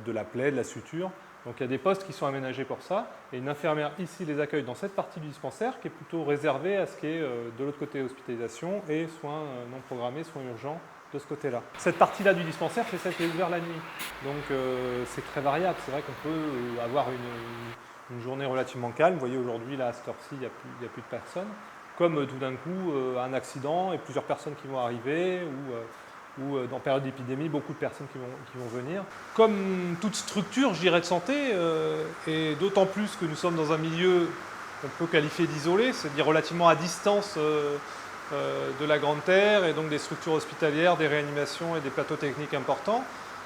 de la plaie, de la suture. Donc il y a des postes qui sont aménagés pour ça, et une infirmière ici les accueille dans cette partie du dispensaire qui est plutôt réservée à ce qui est de l'autre côté hospitalisation et soins non programmés, soins urgents de ce côté-là. Cette partie-là du dispensaire, c'est celle qui est ouverte la nuit, donc c'est très variable. C'est vrai qu'on peut avoir une journée relativement calme. Vous voyez aujourd'hui là à cette heure-ci, il n'y a plus de personnes, comme tout d'un coup un accident et plusieurs personnes qui vont arriver, ou dans période d'épidémie, beaucoup de personnes qui vont venir. Comme toute structure, je dirais, de santé, et d'autant plus que nous sommes dans un milieu qu'on peut qualifier d'isolé, c'est-à-dire relativement à distance de la Grande Terre, et donc des structures hospitalières, des réanimations et des plateaux techniques importants,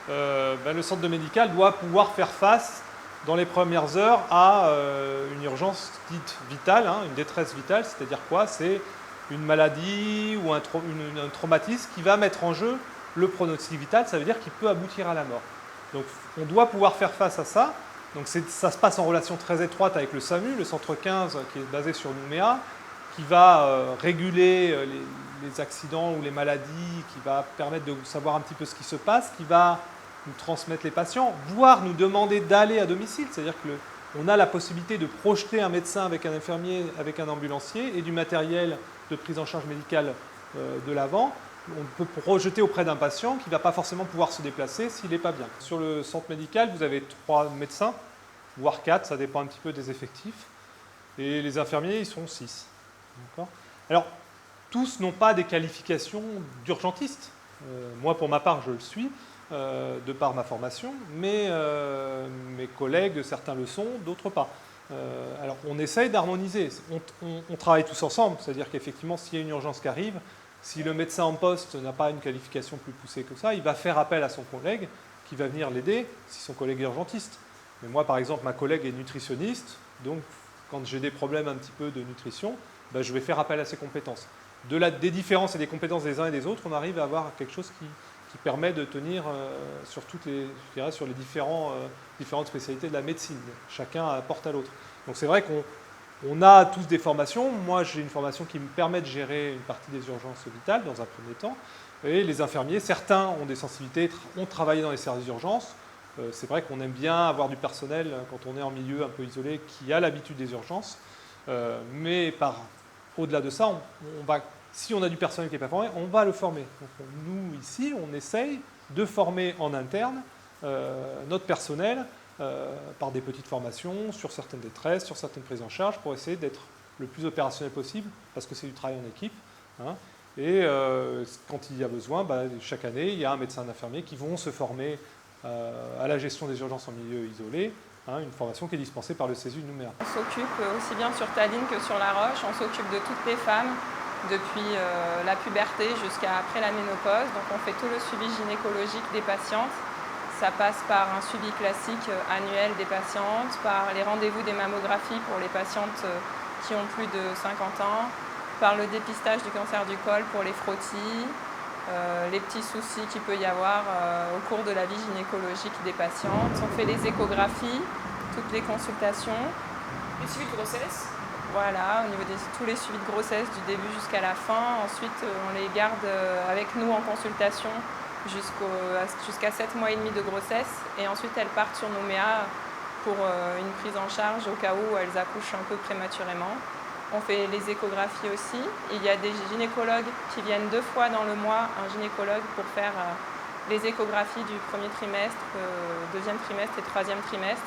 le centre médical doit pouvoir faire face, dans les premières heures, à une urgence dite vitale, une détresse vitale, c'est-à-dire quoi ? C'est une maladie ou un traumatisme qui va mettre en jeu le pronostic vital, ça veut dire qu'il peut aboutir à la mort. Donc on doit pouvoir faire face à ça. Donc ça se passe en relation très étroite avec le SAMU, le centre 15 qui est basé sur Nouméa, qui va réguler les accidents ou les maladies, qui va permettre de savoir un petit peu ce qui se passe, qui va nous transmettre les patients, voire nous demander d'aller à domicile, c'est-à-dire que on a la possibilité de projeter un médecin avec un infirmier, avec un ambulancier et du matériel de prise en charge médicale de l'avant. On peut projeter auprès d'un patient qui ne va pas forcément pouvoir se déplacer s'il n'est pas bien. Sur le centre médical, vous avez 3 médecins, voire 4, ça dépend un petit peu des effectifs. Et les infirmiers, ils sont 6. Alors, tous n'ont pas des qualifications d'urgentistes. Moi, pour ma part, je le suis, de par ma formation, mais mes collègues, certains le sont, d'autres pas. Alors, on essaye d'harmoniser. On travaille tous ensemble, c'est-à-dire qu'effectivement, s'il y a une urgence qui arrive, si le médecin en poste n'a pas une qualification plus poussée que ça, il va faire appel à son collègue qui va venir l'aider si son collègue est urgentiste. Mais moi, par exemple, ma collègue est nutritionniste, donc quand j'ai des problèmes un petit peu de nutrition, ben, je vais faire appel à ses compétences. Des différences et des compétences des uns et des autres, on arrive à avoir quelque chose qui permet de tenir sur les différentes spécialités de la médecine. Chacun apporte à l'autre. Donc c'est vrai qu'on a tous des formations. Moi, j'ai une formation qui me permet de gérer une partie des urgences vitales dans un premier temps. Et les infirmiers, certains ont des sensibilités, ont travaillé dans les services d'urgence. C'est vrai qu'on aime bien avoir du personnel quand on est en milieu un peu isolé qui a l'habitude des urgences. Mais au-delà de ça, si on a du personnel qui n'est pas formé, on va le former. Donc, nous, ici, on essaye de former en interne notre personnel par des petites formations sur certaines détresses, sur certaines prises en charge, pour essayer d'être le plus opérationnel possible, parce que c'est du travail en équipe. Hein. Et quand il y a besoin, chaque année, il y a un médecin, un infirmier qui vont se former à la gestion des urgences en milieu isolé, une formation qui est dispensée par le CESU de Nouméa. On s'occupe aussi bien sur Tallinn que sur La Roche, on s'occupe de toutes les femmes, depuis la puberté jusqu'à après la ménopause. Donc on fait tout le suivi gynécologique des patientes. Ça passe par un suivi classique annuel des patientes, par les rendez-vous des mammographies pour les patientes qui ont plus de 50 ans, par le dépistage du cancer du col pour les frottis, les petits soucis qu'il peut y avoir au cours de la vie gynécologique des patientes. On fait les échographies, toutes les consultations. Les suivis de grossesse. Voilà, au niveau de tous les suivis de grossesse du début jusqu'à la fin. Ensuite, on les garde avec nous en consultation jusqu'à 7 mois et demi de grossesse. Et ensuite, elles partent sur Nouméa pour une prise en charge au cas où elles accouchent un peu prématurément. On fait les échographies aussi. Il y a des gynécologues qui viennent 2 fois dans le mois, un gynécologue pour faire les échographies du premier trimestre, deuxième trimestre et troisième trimestre.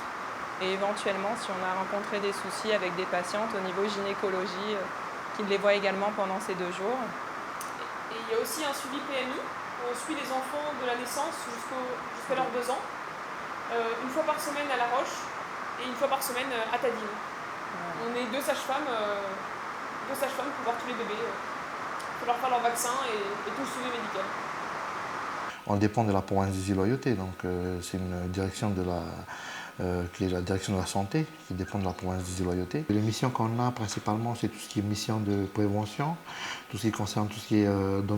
Et éventuellement, si on a rencontré des soucis avec des patientes au niveau gynécologie, qu'ils les voient également pendant ces 2 jours. Et il y a aussi un suivi PMI, où on suit les enfants de la naissance jusqu'à leurs 2 ans, une fois par semaine à La Roche et une fois par semaine à Tadine. On est 2 sages-femmes pour voir tous les bébés, pour leur faire leur vaccin et tout le suivi médical. On dépend de la province des Îles-Loyauté, donc c'est une direction qui est la direction de la santé, qui dépend de la province des Îles-Loyauté. Les missions qu'on a principalement, c'est tout ce qui est mission de prévention, tout ce qui concerne tout ce qui est dans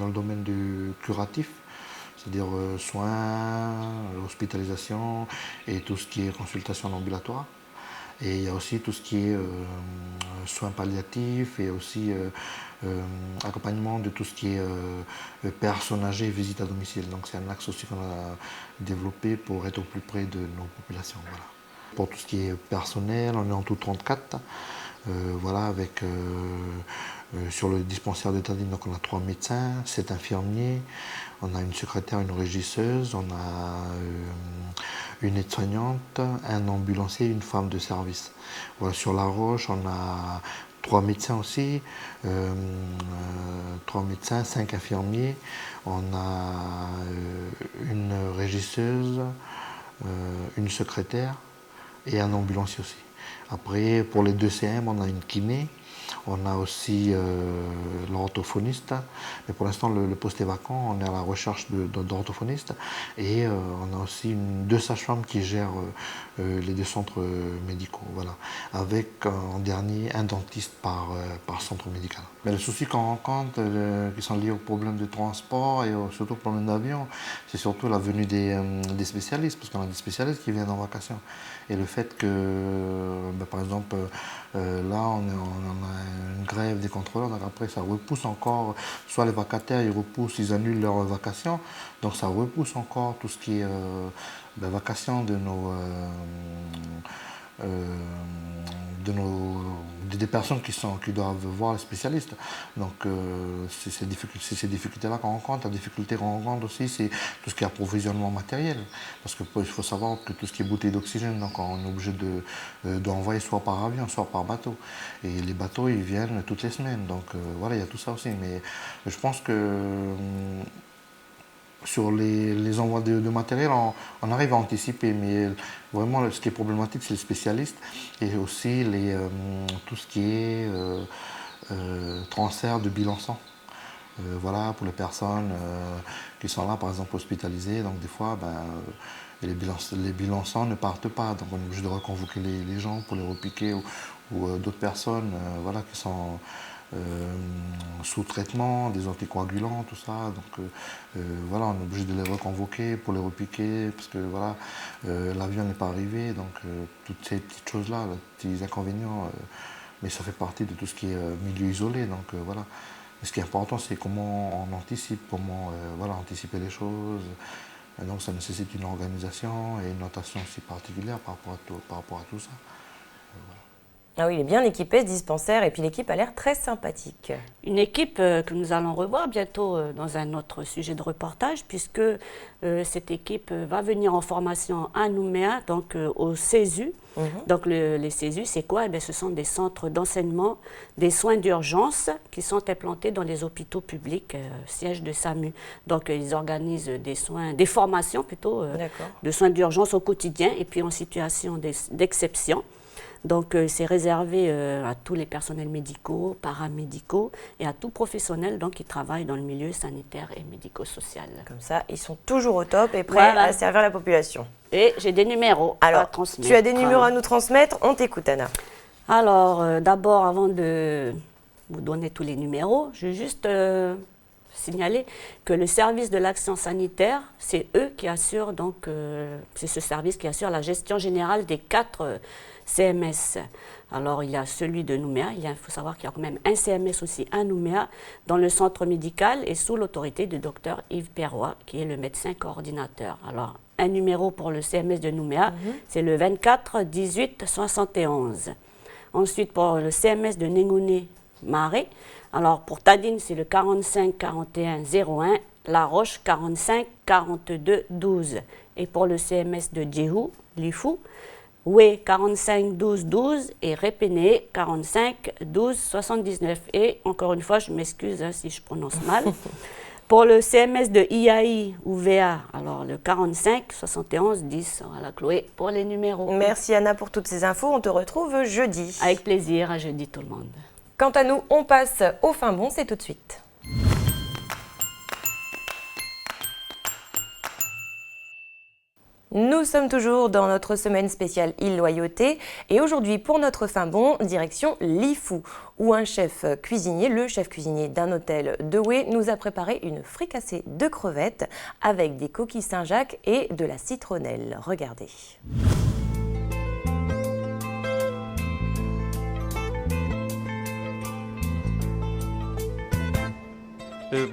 le domaine du curatif, c'est-à-dire soins, hospitalisation et tout ce qui est consultation en ambulatoire. Et il y a aussi tout ce qui est soins palliatifs et aussi accompagnement de tout ce qui est personnes âgées et visite à domicile. Donc c'est un axe aussi qu'on a développé pour être au plus près de nos populations. Voilà. Pour tout ce qui est personnel, on est en tout 34. Voilà, avec sur le dispensaire de Tadine, donc on a 3 médecins, 7 infirmiers, on a une secrétaire, une régisseuse, on a une aide-soignante, un ambulancier et une femme de service. Voilà, sur La Roche, on a 3 médecins aussi, 3 médecins, 5 infirmiers, on a une régisseuse, une secrétaire et un ambulancier aussi. Après, pour les 2 CM, on a une kiné, on a aussi l'orthophoniste, mais pour l'instant le poste est vacant, on est à la recherche d'orthophonistes et on a aussi 2 sages-femmes qui gèrent les 2 centres médicaux, voilà, avec en dernier un dentiste par centre médical. Mais les soucis qu'on rencontre qui sont liés aux problèmes de transport et surtout aux problèmes d'avion, c'est surtout la venue des spécialistes, parce qu'on a des spécialistes qui viennent en vacation. Et le fait que, par exemple, là on a une grève des contrôleurs, donc après ça repousse encore, soit les vacataires ils annulent leurs vacations, donc ça repousse encore tout ce qui est vacations de des personnes qui doivent voir les spécialistes. Donc c'est ces difficultés-là qu'on rencontre. La difficulté qu'on rencontre aussi, c'est tout ce qui est approvisionnement matériel. Parce qu'il faut savoir que tout ce qui est bouteille d'oxygène, donc on est obligé d'envoyer soit par avion, soit par bateau. Et les bateaux, ils viennent toutes les semaines. Donc voilà, il y a tout ça aussi. Mais je pense que sur les envois de matériel, on arrive à anticiper, mais vraiment ce qui est problématique, c'est les spécialistes et aussi tout ce qui est transfert de bilan sang. Voilà, pour les personnes qui sont là, par exemple, hospitalisées. Donc des fois, les bilans sang ne partent pas. Donc on est obligé de reconvoquer les gens pour les repiquer ou d'autres personnes voilà, qui sont sous traitement, des anticoagulants, tout ça. Donc voilà, on est obligé de les reconvoquer pour les repiquer parce que voilà, l'avion n'est pas arrivé. Donc toutes ces petites choses-là, les petits inconvénients, mais ça fait partie de tout ce qui est milieu isolé. Donc voilà. Mais ce qui est important, c'est comment on anticipe, comment voilà, anticiper les choses. Et donc ça nécessite une organisation et une notation aussi particulière par rapport à tout ça. Voilà. Ah oui, il est bien équipé ce dispensaire et puis l'équipe a l'air très sympathique. Une équipe que nous allons revoir bientôt dans un autre sujet de reportage puisque cette équipe va venir en formation à Nouméa, donc au CESU. Donc les CESU, c'est quoi? Ce sont des centres d'enseignement des soins d'urgence qui sont implantés dans les hôpitaux publics, siège de SAMU. Donc ils organisent des formations plutôt de soins d'urgence au quotidien et puis en situation d'exception. Donc c'est réservé à tous les personnels médicaux, paramédicaux et à tout professionnel donc, qui travaille dans le milieu sanitaire et médico-social. Comme ça, ils sont toujours au top et prêts à servir la population. Et j'ai des numéros à transmettre. Tu as des numéros à nous transmettre, on t'écoute Anna. Alors d'abord, avant de vous donner tous les numéros, je vais juste signaler que le service de l'action sanitaire, c'est eux qui assurent donc, c'est ce service qui assure la gestion générale des 4 CMS. Alors, il y a celui de Nouméa, il faut savoir qu'il y a quand même un CMS aussi à Nouméa, dans le centre médical et sous l'autorité du docteur Yves Perrois, qui est le médecin coordinateur. Alors, un numéro pour le CMS de Nouméa, c'est le 24 18 71. Ensuite, pour le CMS de Néngouné-Marais, alors pour Tadine, c'est le 45 41 01, La Roche 45 42 12. Et pour le CMS de Djehou, Lifou, Oué 45 12 12 et Répéné 45 12 79. Et encore une fois, je m'excuse si je prononce mal. Pour le CMS de IAI ou VA, alors le 45 71 10. Voilà Chloé pour les numéros. Merci Anna pour toutes ces infos. On te retrouve jeudi. Avec plaisir, à jeudi tout le monde. Quant à nous, on passe au fin bon, c'est tout de suite. Nous sommes toujours dans notre semaine spéciale Île Loyauté et aujourd'hui pour notre fin bon, direction Lifou où un chef cuisinier, le chef cuisinier d'un hôtel de Oué, nous a préparé une fricassée de crevettes avec des coquilles Saint-Jacques et de la citronnelle. Regardez.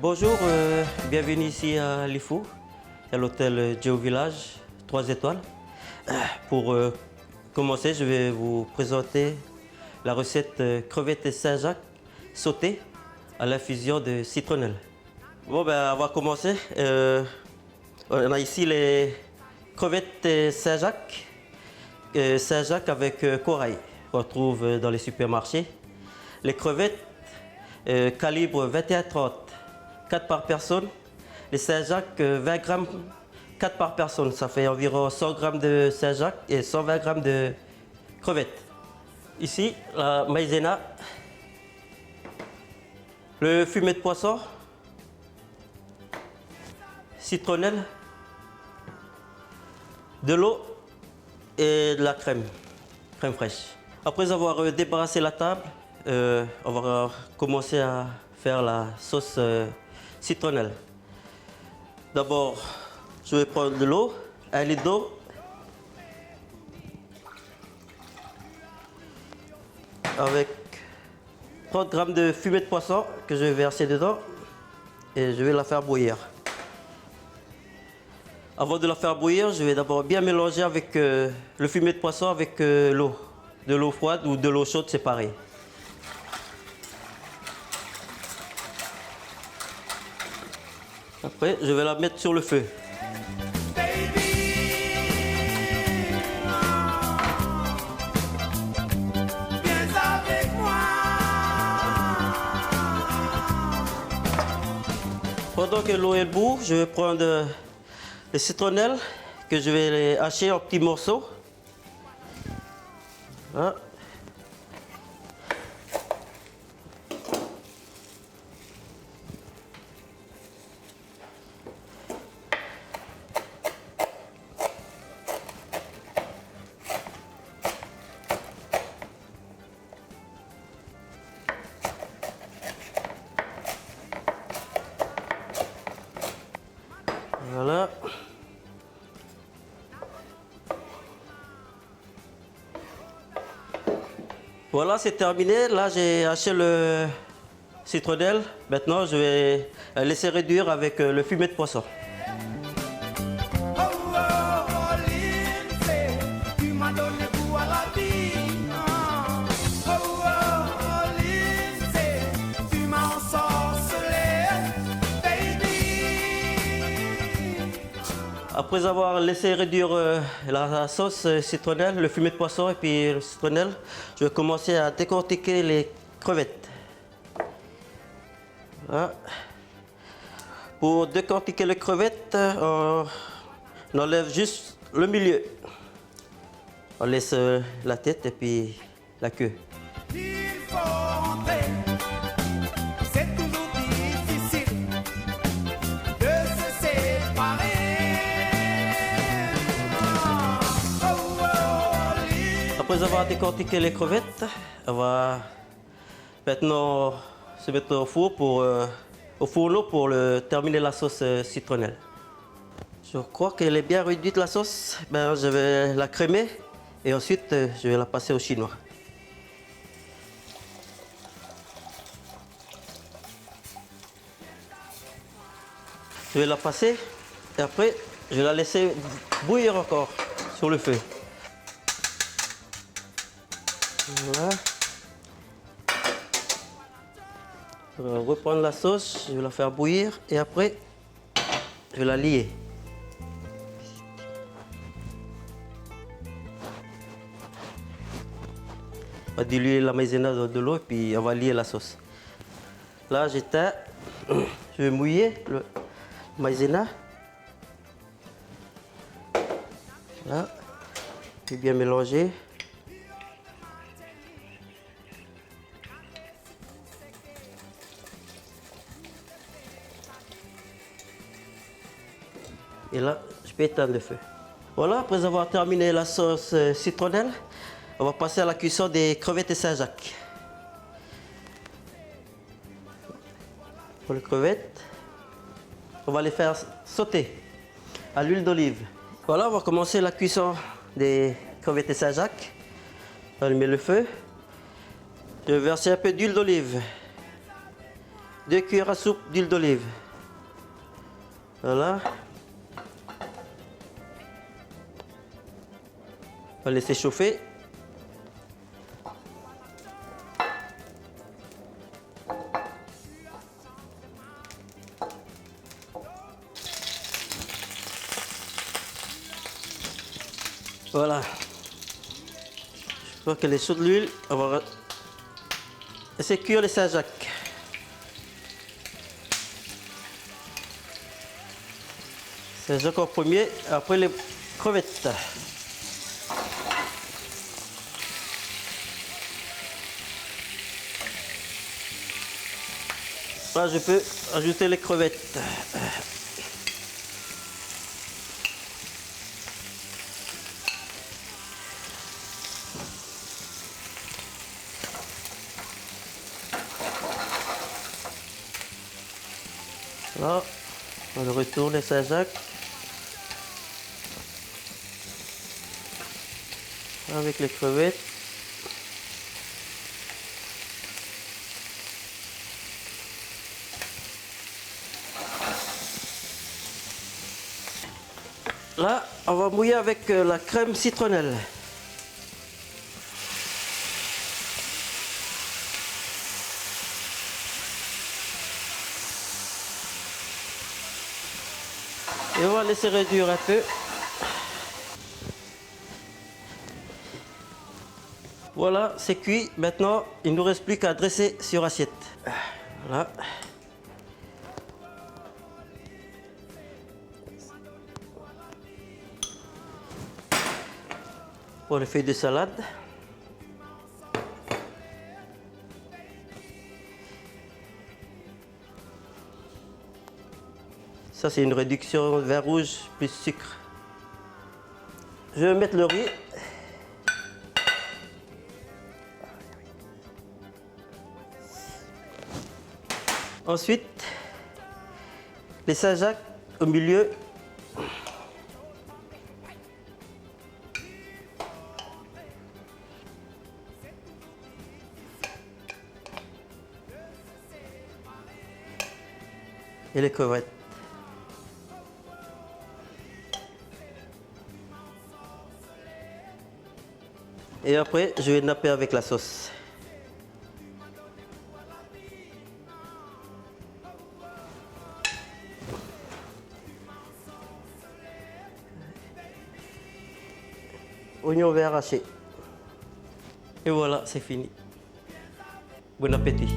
Bonjour, bienvenue ici à Lifou, à l'hôtel Djehou Village. 3 étoiles. Pour commencer, je vais vous présenter la recette crevettes Saint-Jacques sautées à l'infusion de citronnelle. Bon, on va commencer. On a ici les crevettes Saint-Jacques avec corail qu'on trouve dans les supermarchés. Les crevettes calibre 21-30, 4 par personne. Les Saint-Jacques 20 grammes. 4 par personne, ça fait environ 100 grammes de Saint-Jacques et 120 grammes de crevettes. Ici, la maïzena, le fumet de poisson, citronnelle, de l'eau et de la crème fraîche. Après avoir débarrassé la table, on va commencer à faire la sauce citronnelle. D'abord, je vais prendre de l'eau, 1 litre d'eau. Avec 30 grammes de fumet de poisson que je vais verser dedans et je vais la faire bouillir. Avant de la faire bouillir, je vais d'abord bien mélanger avec le fumet de poisson avec l'eau. De l'eau froide ou de l'eau chaude, c'est pareil. Après, je vais la mettre sur le feu. Pendant que l'eau est bout, je vais prendre les citronnelles que je vais les hacher en petits morceaux. Voilà. Voilà. Voilà, c'est terminé. Là, j'ai haché le citronnelle. Maintenant, je vais laisser réduire avec le fumet de poisson. Après avoir laissé réduire la sauce citronnelle, le fumet de poisson et puis le citronnelle, je vais commencer à décortiquer les crevettes. Voilà. Pour décortiquer les crevettes, on enlève juste le milieu. On laisse la tête et puis la queue. Après avoir décortiqué les crevettes, on va maintenant se mettre au fourneau pour terminer la sauce citronnelle. Je crois qu'elle est bien réduite la sauce. Je vais la crémer et ensuite je vais la passer au chinois. Je vais la passer et après je vais la laisser bouillir encore sur le feu. Voilà. Je vais reprendre la sauce, je vais la faire bouillir et après je vais la lier. On va diluer la maïzena dans de l'eau et puis on va lier la sauce. Là j'éteins, je vais mouiller le maïzena. Voilà. Puis bien mélanger. Et là, je peux éteindre le feu. Voilà, après avoir terminé la sauce citronnelle, on va passer à la cuisson des crevettes et Saint-Jacques. Pour les crevettes, on va les faire sauter à l'huile d'olive. Voilà, on va commencer la cuisson des crevettes et Saint-Jacques. On allume le feu. Je vais verser un peu d'huile d'olive. 2 cuillères à soupe d'huile d'olive. Voilà. On va laisser chauffer. Voilà. Je crois qu'elle est chaude l'huile. On va laisser cuire les Saint-Jacques. Saint-Jacques en premier, après les crevettes. Là, je peux ajouter les crevettes. Là, on le retourne les Saint-Jacques. Avec les crevettes. Là, on va mouiller avec la crème citronnelle. Et on va laisser réduire un peu. Voilà, c'est cuit. Maintenant, il ne nous reste plus qu'à dresser sur assiette. Voilà. Pour les feuilles de salade. Ça, c'est une réduction vin rouge plus sucre. Je vais mettre le riz. Ensuite, les Saint-Jacques au milieu. Et les crevettes. Et après, je vais napper avec la sauce. Oignon vert haché. Et voilà, c'est fini. Bon appétit.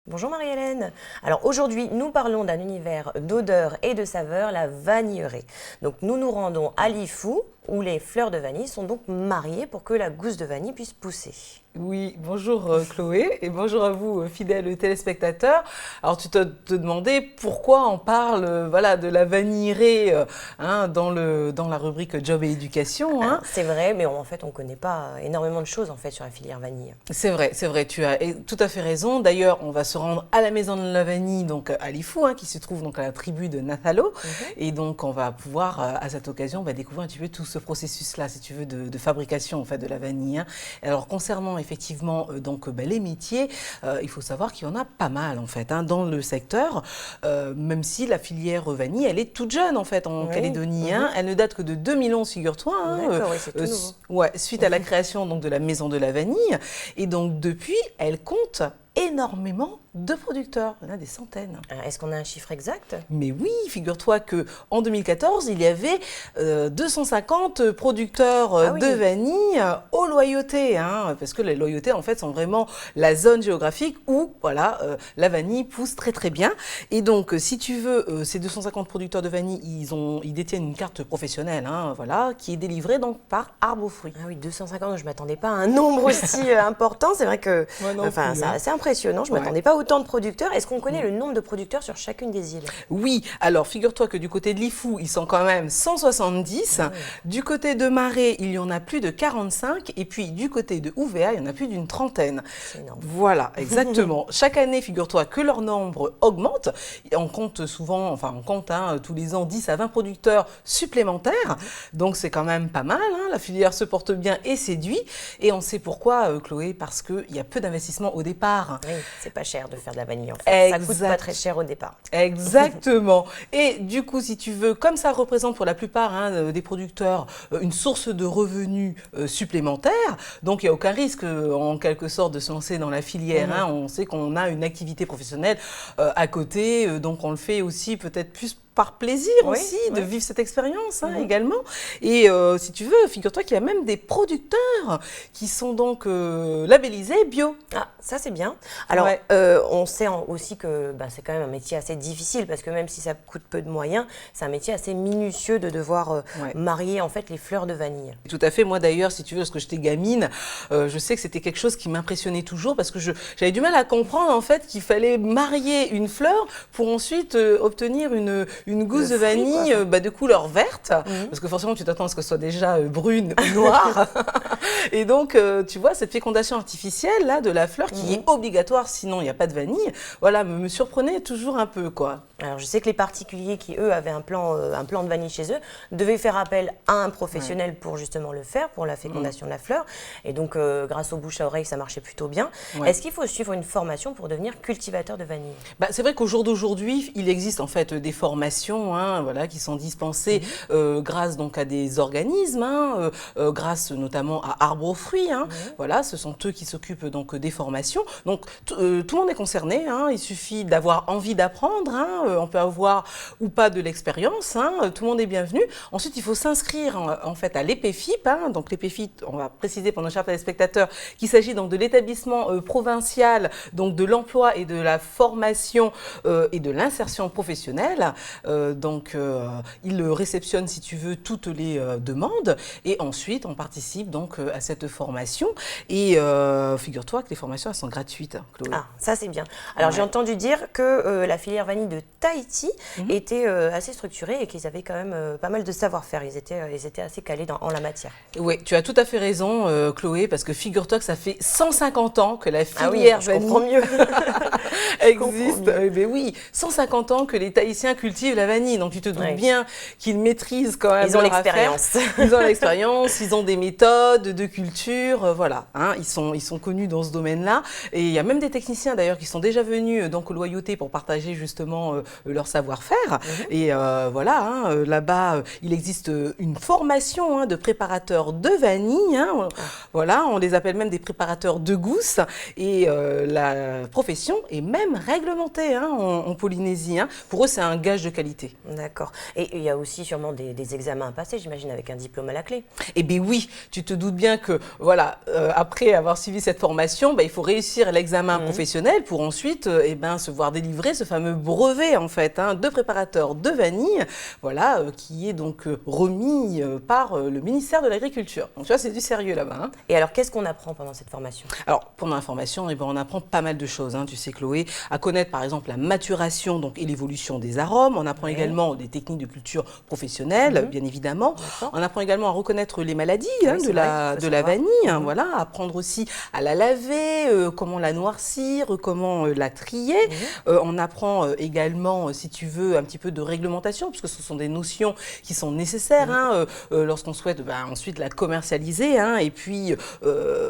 Bonjour Marie-Hélène. Alors aujourd'hui, nous parlons d'un univers d'odeurs et de saveurs, la vanillerie. Donc nous nous rendons à Lifou, où les fleurs de vanille sont donc mariées pour que la gousse de vanille puisse pousser. Oui, bonjour Chloé et bonjour à vous fidèles téléspectateurs. Alors tu te demandais pourquoi on parle voilà, de la vanillerie dans la rubrique Job et Éducation. C'est vrai, mais en fait on ne connaît pas énormément de choses en fait sur la filière vanille. C'est vrai, tu as tout à fait raison. D'ailleurs, on va se rendre à la maison de la vanille, donc à Lifou, qui se trouve donc à la tribu de Nathalo. Et donc on va pouvoir à cette occasion découvrir un petit peu tout ce processus-là, si tu veux, de fabrication en fait, de la vanille. Alors concernant effectivement les métiers, il faut savoir qu'il y en a pas mal en fait dans le secteur, même si la filière vanille, elle est toute jeune en fait en Calédonie. Elle ne date que de 2011, figure-toi. D'accord, oui, c'est tout nouveau. Suite à la création donc de la maison de la vanille. Et donc depuis, elle compte énormément de producteurs, il y en a des centaines. Est-ce qu'on a un chiffre exact? Mais oui, figure-toi qu'en 2014, il y avait 250 producteurs de vanille aux loyautés, parce que les loyautés, en fait, sont vraiment la zone géographique où la vanille pousse très très bien. Et donc, si tu veux, ces 250 producteurs de vanille, ils détiennent une carte professionnelle, qui est délivrée donc par Arbre aux Fruits. Ah oui, 250, je ne m'attendais pas à un nombre aussi important. C'est vrai que c'est assez impressionnant, je ne m'attendais pas autant de producteurs. Est-ce qu'on connaît le nombre de producteurs sur chacune des îles? Oui, alors figure-toi que du côté de Lifou, ils sont quand même 170. Du côté de Marais, il y en a plus de 45. Et puis du côté de Ouvéa, il y en a plus d'une trentaine. C'est énorme. Voilà, exactement. Chaque année, figure-toi que leur nombre augmente. On compte souvent, tous les ans 10 à 20 producteurs supplémentaires. Donc c'est quand même pas mal. La filière se porte bien et séduit. Et on sait pourquoi, Chloé, parce qu'il y a peu d'investissement au départ. Oui, c'est pas cher de faire de la vanille en fait. Ça coûte pas très cher au départ. Exactement. Et du coup, si tu veux, comme ça représente pour la plupart des producteurs une source de revenus supplémentaire, donc il n'y a aucun risque en quelque sorte de se lancer dans la filière. On sait qu'on a une activité professionnelle à côté, donc on le fait aussi peut-être plus par plaisir aussi de vivre cette expérience également. Et si tu veux, figure-toi qu'il y a même des producteurs qui sont donc labellisés bio. Ah, ça c'est bien. Alors, on sait aussi que c'est quand même un métier assez difficile parce que même si ça coûte peu de moyens, c'est un métier assez minutieux de devoir marier en fait les fleurs de vanille. Tout à fait. Moi d'ailleurs, si tu veux, lorsque j'étais gamine, je sais que c'était quelque chose qui m'impressionnait toujours parce que j'avais du mal à comprendre en fait qu'il fallait marier une fleur pour ensuite obtenir une gousse de fruit, vanille quoi. de couleur verte, parce que forcément tu t'attends à ce qu'elle soit déjà brune ou noire. Et donc tu vois cette fécondation artificielle là de la fleur qui est obligatoire, sinon il n'y a pas de vanille, voilà, me surprenait toujours un peu quoi. Alors je sais que les particuliers qui eux avaient un plan de vanille chez eux devaient faire appel à un professionnel pour justement le faire, pour la fécondation de la fleur. Et donc grâce au bouche à oreille ça marchait plutôt bien. Ouais. Est-ce qu'il faut suivre une formation pour devenir cultivateur de vanille? C'est vrai qu'au jour d'aujourd'hui, il existe en fait des formations voilà, qui sont dispensées grâce donc à des organismes, grâce notamment à Arbre aux fruits. Voilà, ce sont eux qui s'occupent donc des formations. Donc tout le monde est concerné. Il suffit d'avoir envie d'apprendre. On peut avoir ou pas de l'expérience. Tout le monde est bienvenu. Ensuite, il faut s'inscrire en fait à l'EPFIP. Donc l'EPFIP, on va préciser pour nos chers téléspectateurs qu'il s'agit donc de l'établissement provincial donc de l'emploi et de la formation et de l'insertion professionnelle. Il réceptionne, si tu veux, toutes les demandes et ensuite on participe donc à cette formation et figure-toi que les formations elles sont gratuites, Chloé. Ah, ça c'est bien. Alors j'ai entendu dire que la filière vanille de Tahiti était assez structurée et qu'ils avaient quand même pas mal de savoir-faire. Ils étaient assez calés en la matière. Oui, tu as tout à fait raison, Chloé, parce que figure-toi que ça fait 150 ans que la filière vanille mieux. existe. Oui, 150 ans que les Tahitiens cultivent la vanille. Donc tu te doutes bien qu'ils maîtrisent quand même. Ils ont l'expérience. Ils ont l'expérience, ils ont des méthodes de culture, voilà. Ils sont connus dans ce domaine-là. Et il y a même des techniciens d'ailleurs qui sont déjà venus donc aux Loyautés pour partager justement leur savoir-faire. Et voilà, là-bas, il existe une formation de préparateurs de vanille. Voilà, on les appelle même des préparateurs de gousse. Et la profession est même réglementée en Polynésie. Pour eux, c'est un gage de qualité. D'accord. Et il y a aussi sûrement des examens à passer, j'imagine, avec un diplôme à la clé. Eh bien oui, tu te doutes bien que, voilà, après avoir suivi cette formation, il faut réussir l'examen professionnel pour ensuite se voir délivrer ce fameux brevet, en fait, de préparateur de vanille, voilà, qui est donc remis par le ministère de l'Agriculture. Donc tu vois, c'est du sérieux là-bas. Et alors, qu'est-ce qu'on apprend pendant cette formation? Alors, pendant la formation, on apprend pas mal de choses, tu sais, Chloé, à connaître par exemple la maturation donc, et l'évolution des arômes. On apprend également des techniques de culture professionnelle, bien évidemment. On apprend également à reconnaître les maladies de la vanille, voilà, apprendre aussi à la laver, comment la noircir, comment la trier. On apprend également, si tu veux, un petit peu de réglementation, puisque ce sont des notions qui sont nécessaires lorsqu'on souhaite ensuite la commercialiser et puis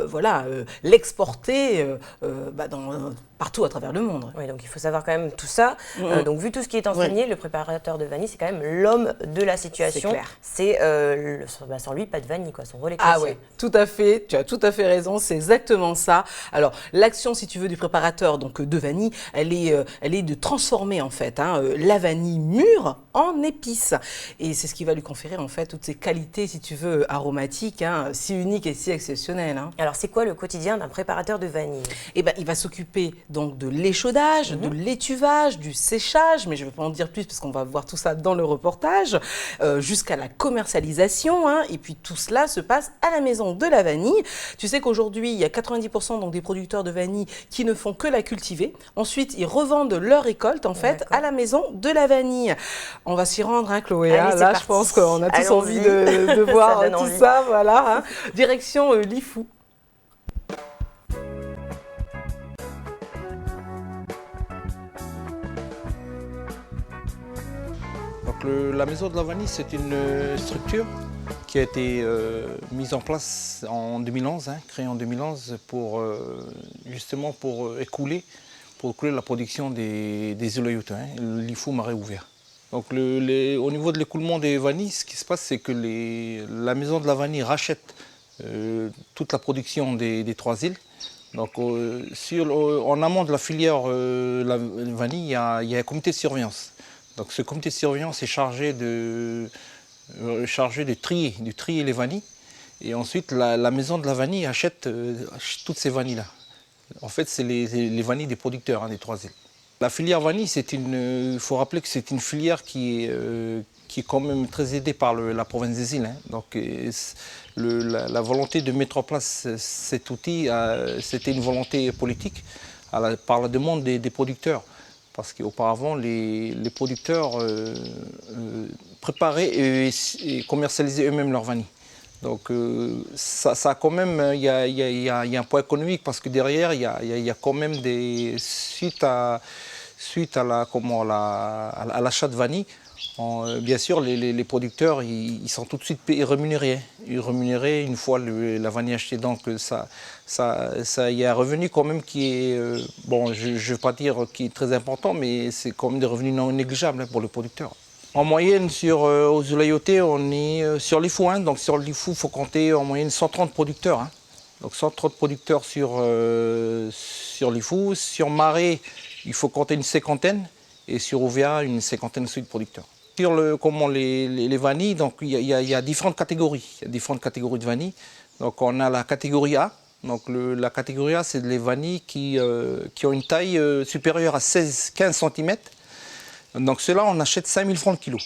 voilà, l'exporter partout à travers le monde. Oui, donc il faut savoir quand même tout ça. Donc vu tout ce qui est enseigné, le préparateur de vanille, c'est quand même l'homme de la situation. C'est sans lui, pas de vanille, quoi, son relais crucial. Ah oui, tout à fait, tu as tout à fait raison, c'est exactement ça. Alors l'action, si tu veux, du préparateur donc, de vanille, elle est de transformer en fait la vanille mûre en épices. Et c'est ce qui va lui conférer en fait toutes ces qualités, si tu veux, aromatiques, si uniques et si exceptionnelles. Alors c'est quoi le quotidien d'un préparateur de vanille? Eh bien, il va s'occuper donc de l'échaudage, de l'étuvage, du séchage, mais je ne vais pas en dire plus parce qu'on va voir tout ça dans le reportage, jusqu'à la commercialisation, et puis tout cela se passe à la maison de la vanille. Tu sais qu'aujourd'hui, il y a 90% donc, des producteurs de vanille qui ne font que la cultiver. Ensuite, ils revendent leur récolte en fait à la maison de la vanille. On va s'y rendre, Chloé. Allez, là, je pense qu'on a tous envie de voir tout ça. Voilà, Direction Lifou. Donc la maison de la vanille, c'est une structure qui a été mise en place en 2011, créée en 2011 pour justement pour écouler la production des Loyautés, l'IFU marais ouvert. Donc au niveau de l'écoulement des vanilles, ce qui se passe, c'est que la maison de la vanille rachète toute la production des trois îles. Donc en amont de la filière la vanille, il y a un comité de surveillance. Donc ce comité de surveillance est chargé de trier les vanilles. Et ensuite, la maison de la vanille achète toutes ces vanilles-là. En fait, c'est les vanilles des producteurs des trois îles. La filière vanille, il faut rappeler que c'est une filière qui est quand même très aidée par la province des îles. Donc la volonté de mettre en place cet outil, c'était une volonté politique par la demande des producteurs. Parce qu'auparavant, les producteurs préparaient et commercialisaient eux-mêmes leur vanille. Donc ça a quand même, il y a un poids économique parce que derrière, il y a quand même des... Suite à l'achat de vanille, bien sûr, les producteurs, ils sont tout de suite rémunérés. Ils rémunérés une fois la vanille achetée. Donc il y a un revenu quand même qui est, bon, je ne veux pas dire qui est très important, mais c'est quand même des revenus non négligeables pour les producteurs. En moyenne, aux Loyauté, on est sur l'IFU. Donc sur l'IFU, il faut compter en moyenne 130 producteurs. Hein. Donc 130 producteurs sur l'IFU. Sur Marais, il faut compter une cinquantaine. Et sur Ouvia, une cinquantaine de producteurs. Sur les vanilles, donc il y a différentes catégories. Il y a différentes catégories de vanilles. Donc on a la catégorie A. Donc la catégorie A, c'est les vanilles qui ont une taille supérieure à 15 cm. Donc ceux-là, on achète 5 000 francs le kilo.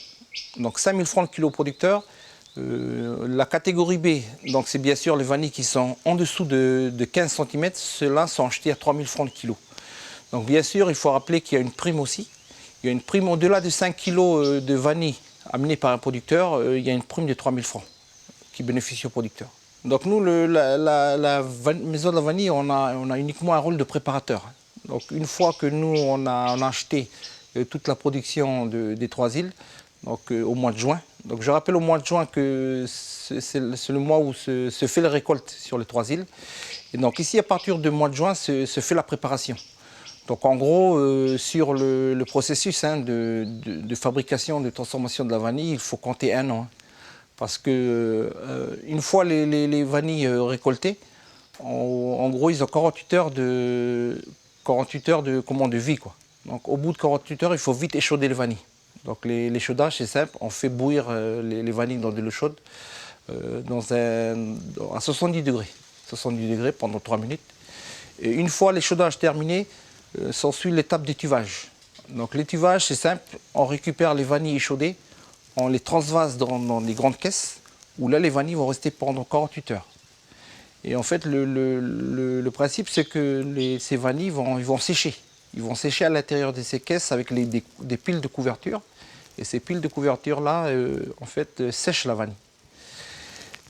Donc 5 000 francs le kilo producteur. La catégorie B, donc c'est bien sûr les vanilles qui sont en dessous de 15 cm. Ceux-là sont achetés à 3 000 francs le kilo. Donc bien sûr, il faut rappeler qu'il y a une prime aussi. Il y a une prime au-delà de 5 kg de vanille amenée par un producteur, il y a une prime de 3 000 francs qui bénéficie au producteur. Donc nous, la maison de la vanille, on a uniquement un rôle de préparateur. Donc une fois que nous, on a acheté toute la production des 3 îles, donc au mois de juin. Donc je rappelle au mois de juin que c'est le mois où se fait la récolte sur les 3 îles. Et donc ici, à partir du mois de juin, se fait la préparation. Donc en gros, sur le processus de fabrication, de transformation de la vanille, il faut compter 1 an. Parce que une fois les vanilles récoltées, en gros, ils ont 48 heures de vie, quoi. Donc au bout de 48 heures, il faut vite échauder les vanilles. Donc l'échaudage, c'est simple, on fait bouillir les vanilles dans de l'eau chaude à 70 degrés. 70 degrés pendant 3 minutes. Et une fois l'échaudage terminé, s'ensuit l'étape d'étuvage. Donc l'étuvage, c'est simple, on récupère les vanilles échaudées, on les transvase dans des grandes caisses, où là les vanilles vont rester pendant 48 heures. Et en fait, le principe, c'est que ces vanilles vont sécher. Ils vont sécher à l'intérieur de ces caisses avec des piles de couverture. Et ces piles de couverture-là, en fait, sèchent la vanille.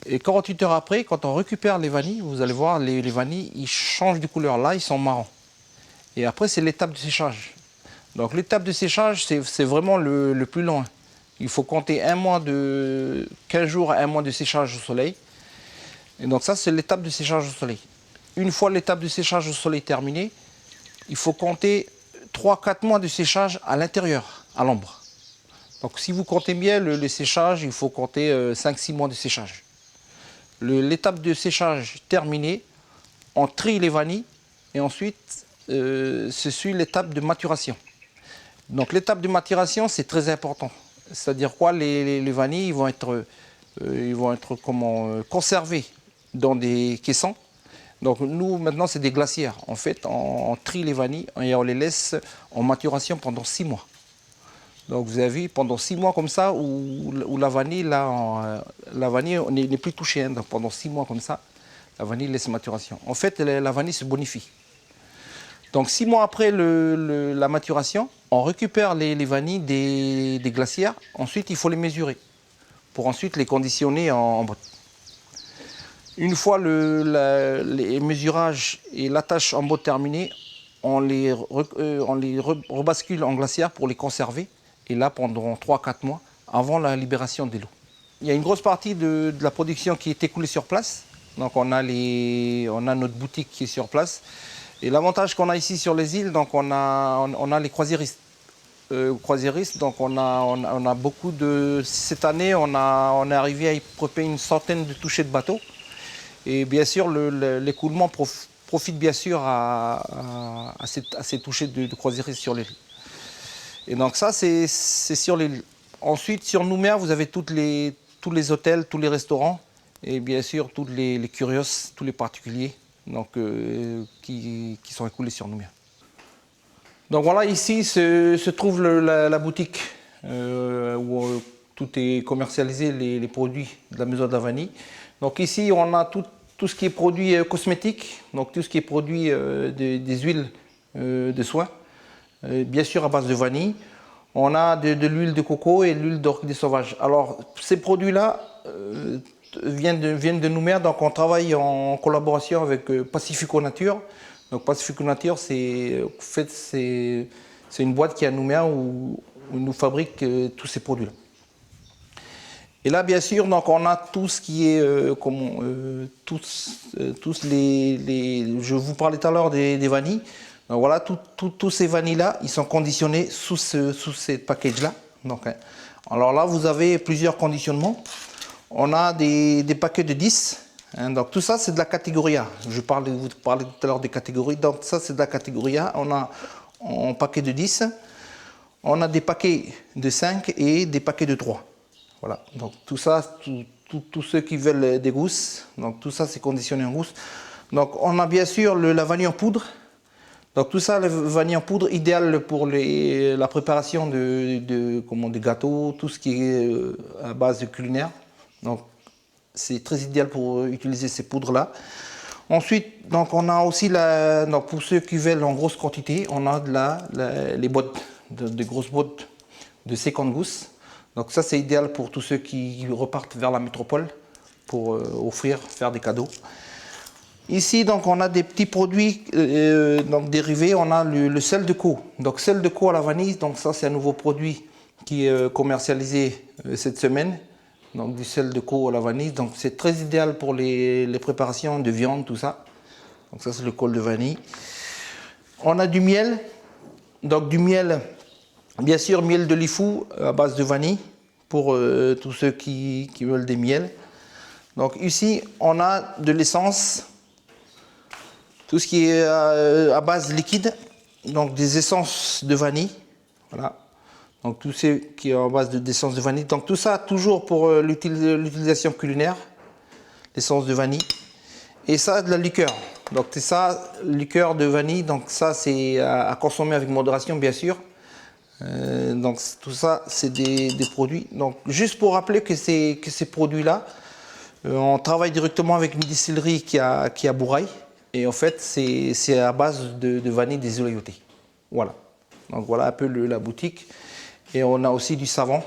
Et 48 heures après, quand on récupère les vanilles, vous allez voir, les vanilles, ils changent de couleur. Là, ils sont marrons. Et après, c'est l'étape de séchage. Donc l'étape de séchage, c'est vraiment le plus long. Il faut compter 15 jours à 1 mois de séchage au soleil. Et donc ça, c'est l'étape de séchage au soleil. Une fois l'étape de séchage au soleil terminée, il faut compter 3-4 mois de séchage à l'intérieur, à l'ombre. Donc si vous comptez bien le séchage, il faut compter 5-6 mois de séchage. L'étape de séchage terminée, on trie les vanilles et ensuite se suit l'étape de maturation. Donc l'étape de maturation, c'est très important. C'est-à-dire quoi, les vanilles vont être conservées dans des caissons. Donc nous, maintenant, c'est des glacières. En fait, on trie les vanilles et on les laisse en maturation pendant 6 mois. Donc vous avez vu, pendant 6 mois comme ça, où la vanille n'est plus touchée. Donc pendant 6 mois comme ça, la vanille laisse maturation. En fait, la vanille se bonifie. Donc 6 mois après la maturation, on récupère les vanilles des glacières. Ensuite, il faut les mesurer pour ensuite les conditionner en botte. Une fois les mesurages et l'attache en botte terminée, on les rebascule en glacière pour les conserver. Et là, pendant 3-4 mois, avant la libération des lots. Il y a une grosse partie de la production qui est écoulée sur place. Donc on a notre boutique qui est sur place. Et l'avantage qu'on a ici sur les îles, donc on a les croisiéristes. Donc on a beaucoup de... Cette année, on est arrivé à y proposer une centaine de touchées de bateaux. Et bien sûr, l'écoulement profite bien sûr à ces touchées de croisiéristes sur l'île. Et donc ça, c'est sur l'île. Ensuite, sur Nouméa, vous avez tous les hôtels, tous les restaurants. Et bien sûr, tous les curios, tous les particuliers donc, qui sont écoulés sur Nouméa. Donc voilà, ici se trouve la boutique où tout est commercialisé, les produits de la maison de la vanille. Donc ici, on a tout ce qui est produit cosmétique, donc tout ce qui est produit des huiles de soins. bien sûr à base de vanille. On a de l'huile de coco et l'huile d'orchidée sauvage. Alors, ces produits-là viennent de Nouméa, donc on travaille en collaboration avec Pacifico Nature. Donc Pacifico Nature, c'est une boîte qui est à Nouméa où nous fabrique tous ces produits-là. Et là, bien sûr, donc on a tout ce qui est, je vous parlais tout à l'heure des vanilles. Donc voilà, tous ces vanilles-là, ils sont conditionnés sous ce package-là. Donc, alors là, vous avez plusieurs conditionnements. On a des paquets de 10. Donc tout ça, c'est de la catégorie A. Vous parlez tout à l'heure des catégories. Donc ça, c'est de la catégorie A. On a un paquet de 10. On a des paquets de 5 et des paquets de 3. Voilà. Donc tout ça, tous ceux qui veulent des gousses, donc tout ça, c'est conditionné en gousse. Donc on a bien sûr la vanille en poudre. Donc tout ça, la vanille en poudre, idéal pour la préparation des gâteaux, tout ce qui est à base de culinaire. Donc c'est très idéal pour utiliser ces poudres-là. Ensuite, donc on a aussi, donc pour ceux qui veulent en grosse quantité, on a les boîtes, de grosses boîtes de 50 gousses. Donc ça, c'est idéal pour tous ceux qui repartent vers la métropole pour offrir, faire des cadeaux. Ici, donc, on a des petits produits donc, dérivés. On a le sel de co. Donc, sel de co à la vanille. Donc, ça, c'est un nouveau produit qui est commercialisé cette semaine. Donc, du sel de co à la vanille. Donc, c'est très idéal pour les préparations de viande, tout ça. Donc, ça, c'est le col de vanille. On a du miel. Donc, du miel, bien sûr, miel de Lifou à base de vanille pour tous ceux qui veulent des miels. Donc, ici, on a de l'essence. Tout ce qui est à base liquide, donc des essences de vanille, voilà. Donc tout ce qui est à base d'essence de vanille. Donc tout ça toujours pour l'utilisation culinaire, l'essence de vanille. Et ça, de la liqueur. Donc c'est ça, liqueur de vanille. Donc ça, c'est à consommer avec modération, bien sûr. Donc tout ça, c'est des produits. Donc juste pour rappeler que ces produits-là, on travaille directement avec une distillerie qui est à Bourail. Et en fait, c'est à base de vanille des Iloyauté. Voilà. Donc voilà un peu la boutique. Et on a aussi du savon.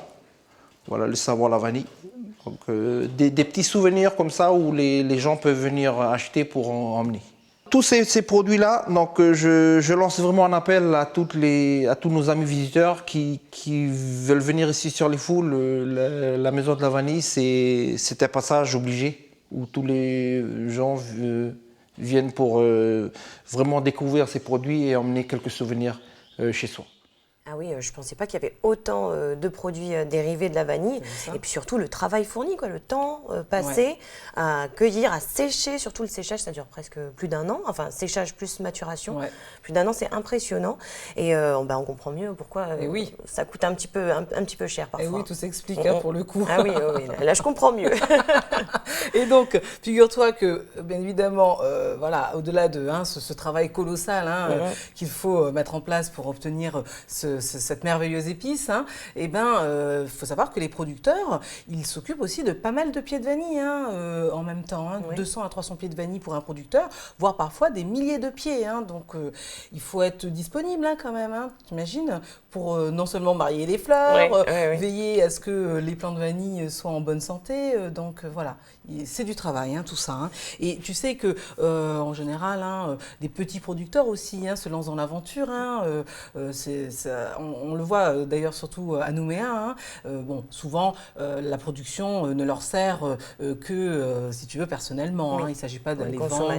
Voilà, le savon à la vanille. Donc des petits souvenirs comme ça où les gens peuvent venir acheter pour en emmener. Tous ces produits-là, donc je lance vraiment un appel à tous nos amis visiteurs qui veulent venir ici sur Lifou. La maison de la vanille, c'est un passage obligé où tous les gens viennent pour vraiment découvrir ces produits et emmener quelques souvenirs chez soi. Ah oui, je ne pensais pas qu'il y avait autant de produits dérivés de la vanille. Et puis surtout le travail fourni, quoi, le temps passé à cueillir, à sécher. Surtout le séchage, ça dure presque plus d'1 an. Enfin, séchage plus maturation. Plus d'1 an, c'est impressionnant. Et on comprend mieux pourquoi ça coûte un petit peu cher parfois. Et oui, tout s'explique pour le coup. Ah oui, là je comprends mieux. Et donc, figure-toi que, bien évidemment, voilà, au-delà de ce travail colossal qu'il faut mettre en place pour obtenir cette merveilleuse épice, faut savoir que les producteurs, ils s'occupent aussi de pas mal de pieds de vanille en même temps. 200 à 300 pieds de vanille pour un producteur, voire parfois des milliers de pieds. Donc, il faut être disponible quand même, t'imagines, pour non seulement marier les fleurs, veiller à ce que les plants de vanille soient en bonne santé. Donc, voilà, c'est du travail, tout ça. Et tu sais que, en général, des petits producteurs aussi se lancent dans l'aventure. On le voit d'ailleurs surtout à Nouméa. Souvent, la production ne leur sert que, si tu veux, personnellement. Il ne s'agit pas d'aller vendre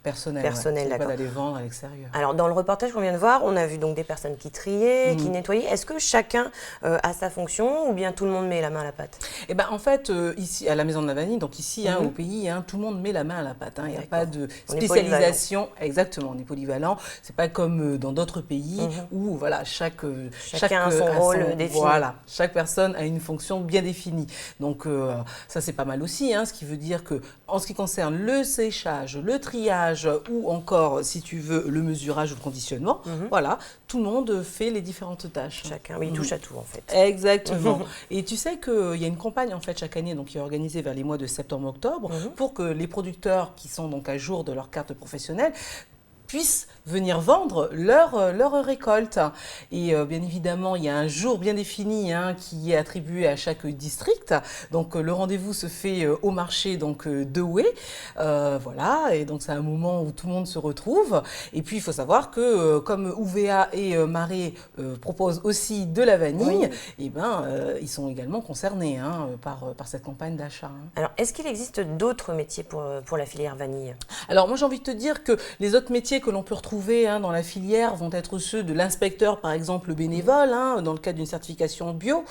personnelle. Pas d'aller vendre à l'extérieur. Alors, dans le reportage qu'on vient de voir, on a vu donc des personnes qui triaient, qui nettoyaient. Est-ce que chacun a sa fonction ou bien tout le monde met la main à la pâte? En fait, ici, à la Maison de la Vanille, donc ici, au pays, tout le monde met la main à la pâte. Il n'y a pas de spécialisation. Exactement, on est polyvalent. Ce n'est pas comme dans d'autres pays où voilà, chacun a son rôle défini. Voilà, chaque personne a une fonction bien définie. Donc ça c'est pas mal aussi, ce qui veut dire que en ce qui concerne le séchage, le triage ou encore, si tu veux, le mesurage ou le conditionnement, voilà, tout le monde fait les différentes tâches. Chacun, il touche à tout en fait. Exactement. Et tu sais qu'il y a une campagne en fait chaque année donc, qui est organisée vers les mois de septembre-octobre pour que les producteurs qui sont donc à jour de leur carte professionnelle puissent venir vendre leur récolte. Et bien évidemment, il y a un jour bien défini qui est attribué à chaque district. Donc le rendez-vous se fait au marché de Houé. Voilà, et donc c'est un moment où tout le monde se retrouve. Et puis il faut savoir que comme UVA et Marais proposent aussi de la vanille, et ils sont également concernés par cette campagne d'achat. Alors est-ce qu'il existe d'autres métiers pour la filière vanille? Alors moi j'ai envie de te dire que les autres métiers que l'on peut retrouver dans la filière vont être ceux de l'inspecteur, par exemple bénévole, dans le cadre d'une certification bio,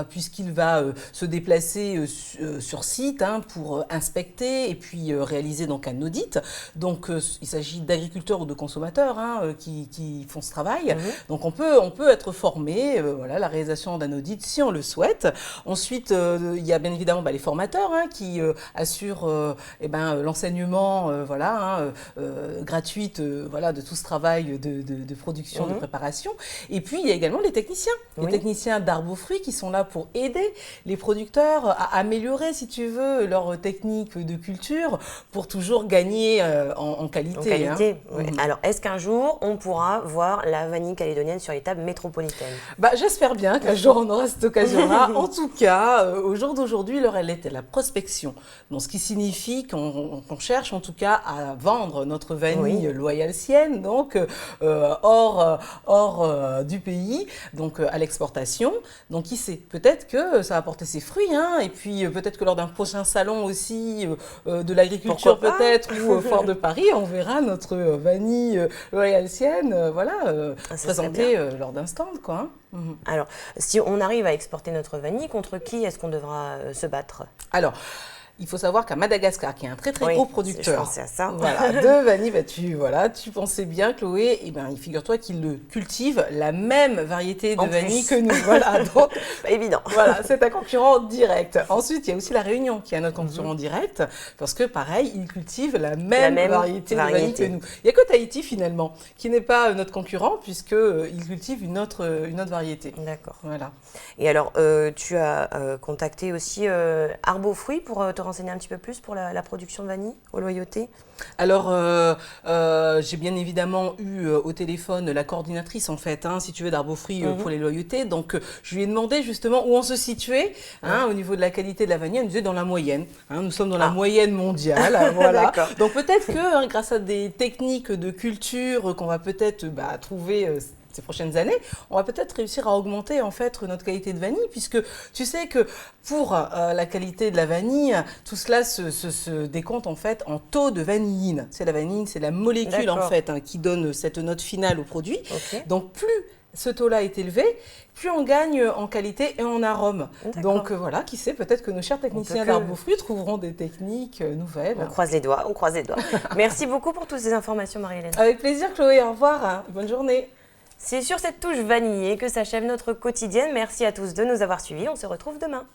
puisqu'il va se déplacer sur site pour inspecter et puis réaliser donc un audit. Donc il s'agit d'agriculteurs ou de consommateurs qui font ce travail. Donc on peut être formé, voilà, la réalisation d'un audit si on le souhaite. Ensuite il y a bien évidemment les formateurs qui assurent l'enseignement gratuit de tout ce travail de production, de préparation. Et puis, il y a également les techniciens. Les techniciens d'arbres-fruits qui sont là pour aider les producteurs à améliorer, si tu veux, leur technique de culture pour toujours gagner en qualité. Alors, est-ce qu'un jour, on pourra voir la vanille calédonienne sur les tables métropolitaines? J'espère bien qu'un jour, on aura cette occasion-là. En tout cas, au jour d'aujourd'hui, l'heure, elle est à la prospection. Donc, ce qui signifie qu'on cherche, en tout cas, à vendre notre vanille loyalcienne, donc hors du pays, donc à l'exportation. Donc qui sait, peut-être que ça va porter ses fruits, et puis peut-être que lors d'un prochain salon aussi de l'agriculture peut-être, ou Foire de Paris, on verra notre vanille loyalcienne présentée lors d'un stand, quoi. Alors, si on arrive à exporter notre vanille, contre qui est-ce qu'on devra se battre? Alors, il faut savoir qu'à Madagascar, qui est un très gros producteur je pensais à ça. De vanille, tu pensais bien, Chloé, figure-toi qu'il cultive la même variété de vanille que nous. Voilà, donc pas évident. Voilà, c'est un concurrent direct. Ensuite, il y a aussi la Réunion qui est notre concurrent direct, parce que pareil, il cultive la même variété de vanille que nous. Il n'y a que Tahiti finalement, qui n'est pas notre concurrent, puisqu'il cultive une autre variété. D'accord. Voilà. Et alors, tu as contacté aussi Arbres-Fruits pour te renseigner un petit peu plus pour la production de vanille au Loyauté? Alors, j'ai bien évidemment eu au téléphone la coordinatrice, en fait, si tu veux, d'Arbres-Fruits pour les Loyautés. Donc, je lui ai demandé justement où on se situait au niveau de la qualité de la vanille. Elle nous disait dans la moyenne. Nous sommes dans la moyenne mondiale. Voilà. Donc, peut-être que grâce à des techniques de culture qu'on va peut-être trouver ces prochaines années, on va peut-être réussir à augmenter en fait notre qualité de vanille, puisque tu sais que pour la qualité de la vanille, tout cela se décompte en fait en taux de vanilline. C'est la vanilline, c'est la molécule en fait qui donne cette note finale au produit. Donc plus ce taux-là est élevé, plus on gagne en qualité et en arôme. Donc voilà, qui sait, peut-être que nos chers techniciens d'Arbres-Fruits trouveront des techniques nouvelles. On croise les doigts, Merci beaucoup pour toutes ces informations, Marie-Hélène. Avec plaisir, Chloé, au revoir, bonne journée. C'est sur cette touche vanillée que s'achève notre quotidienne. Merci à tous de nous avoir suivis. On se retrouve demain.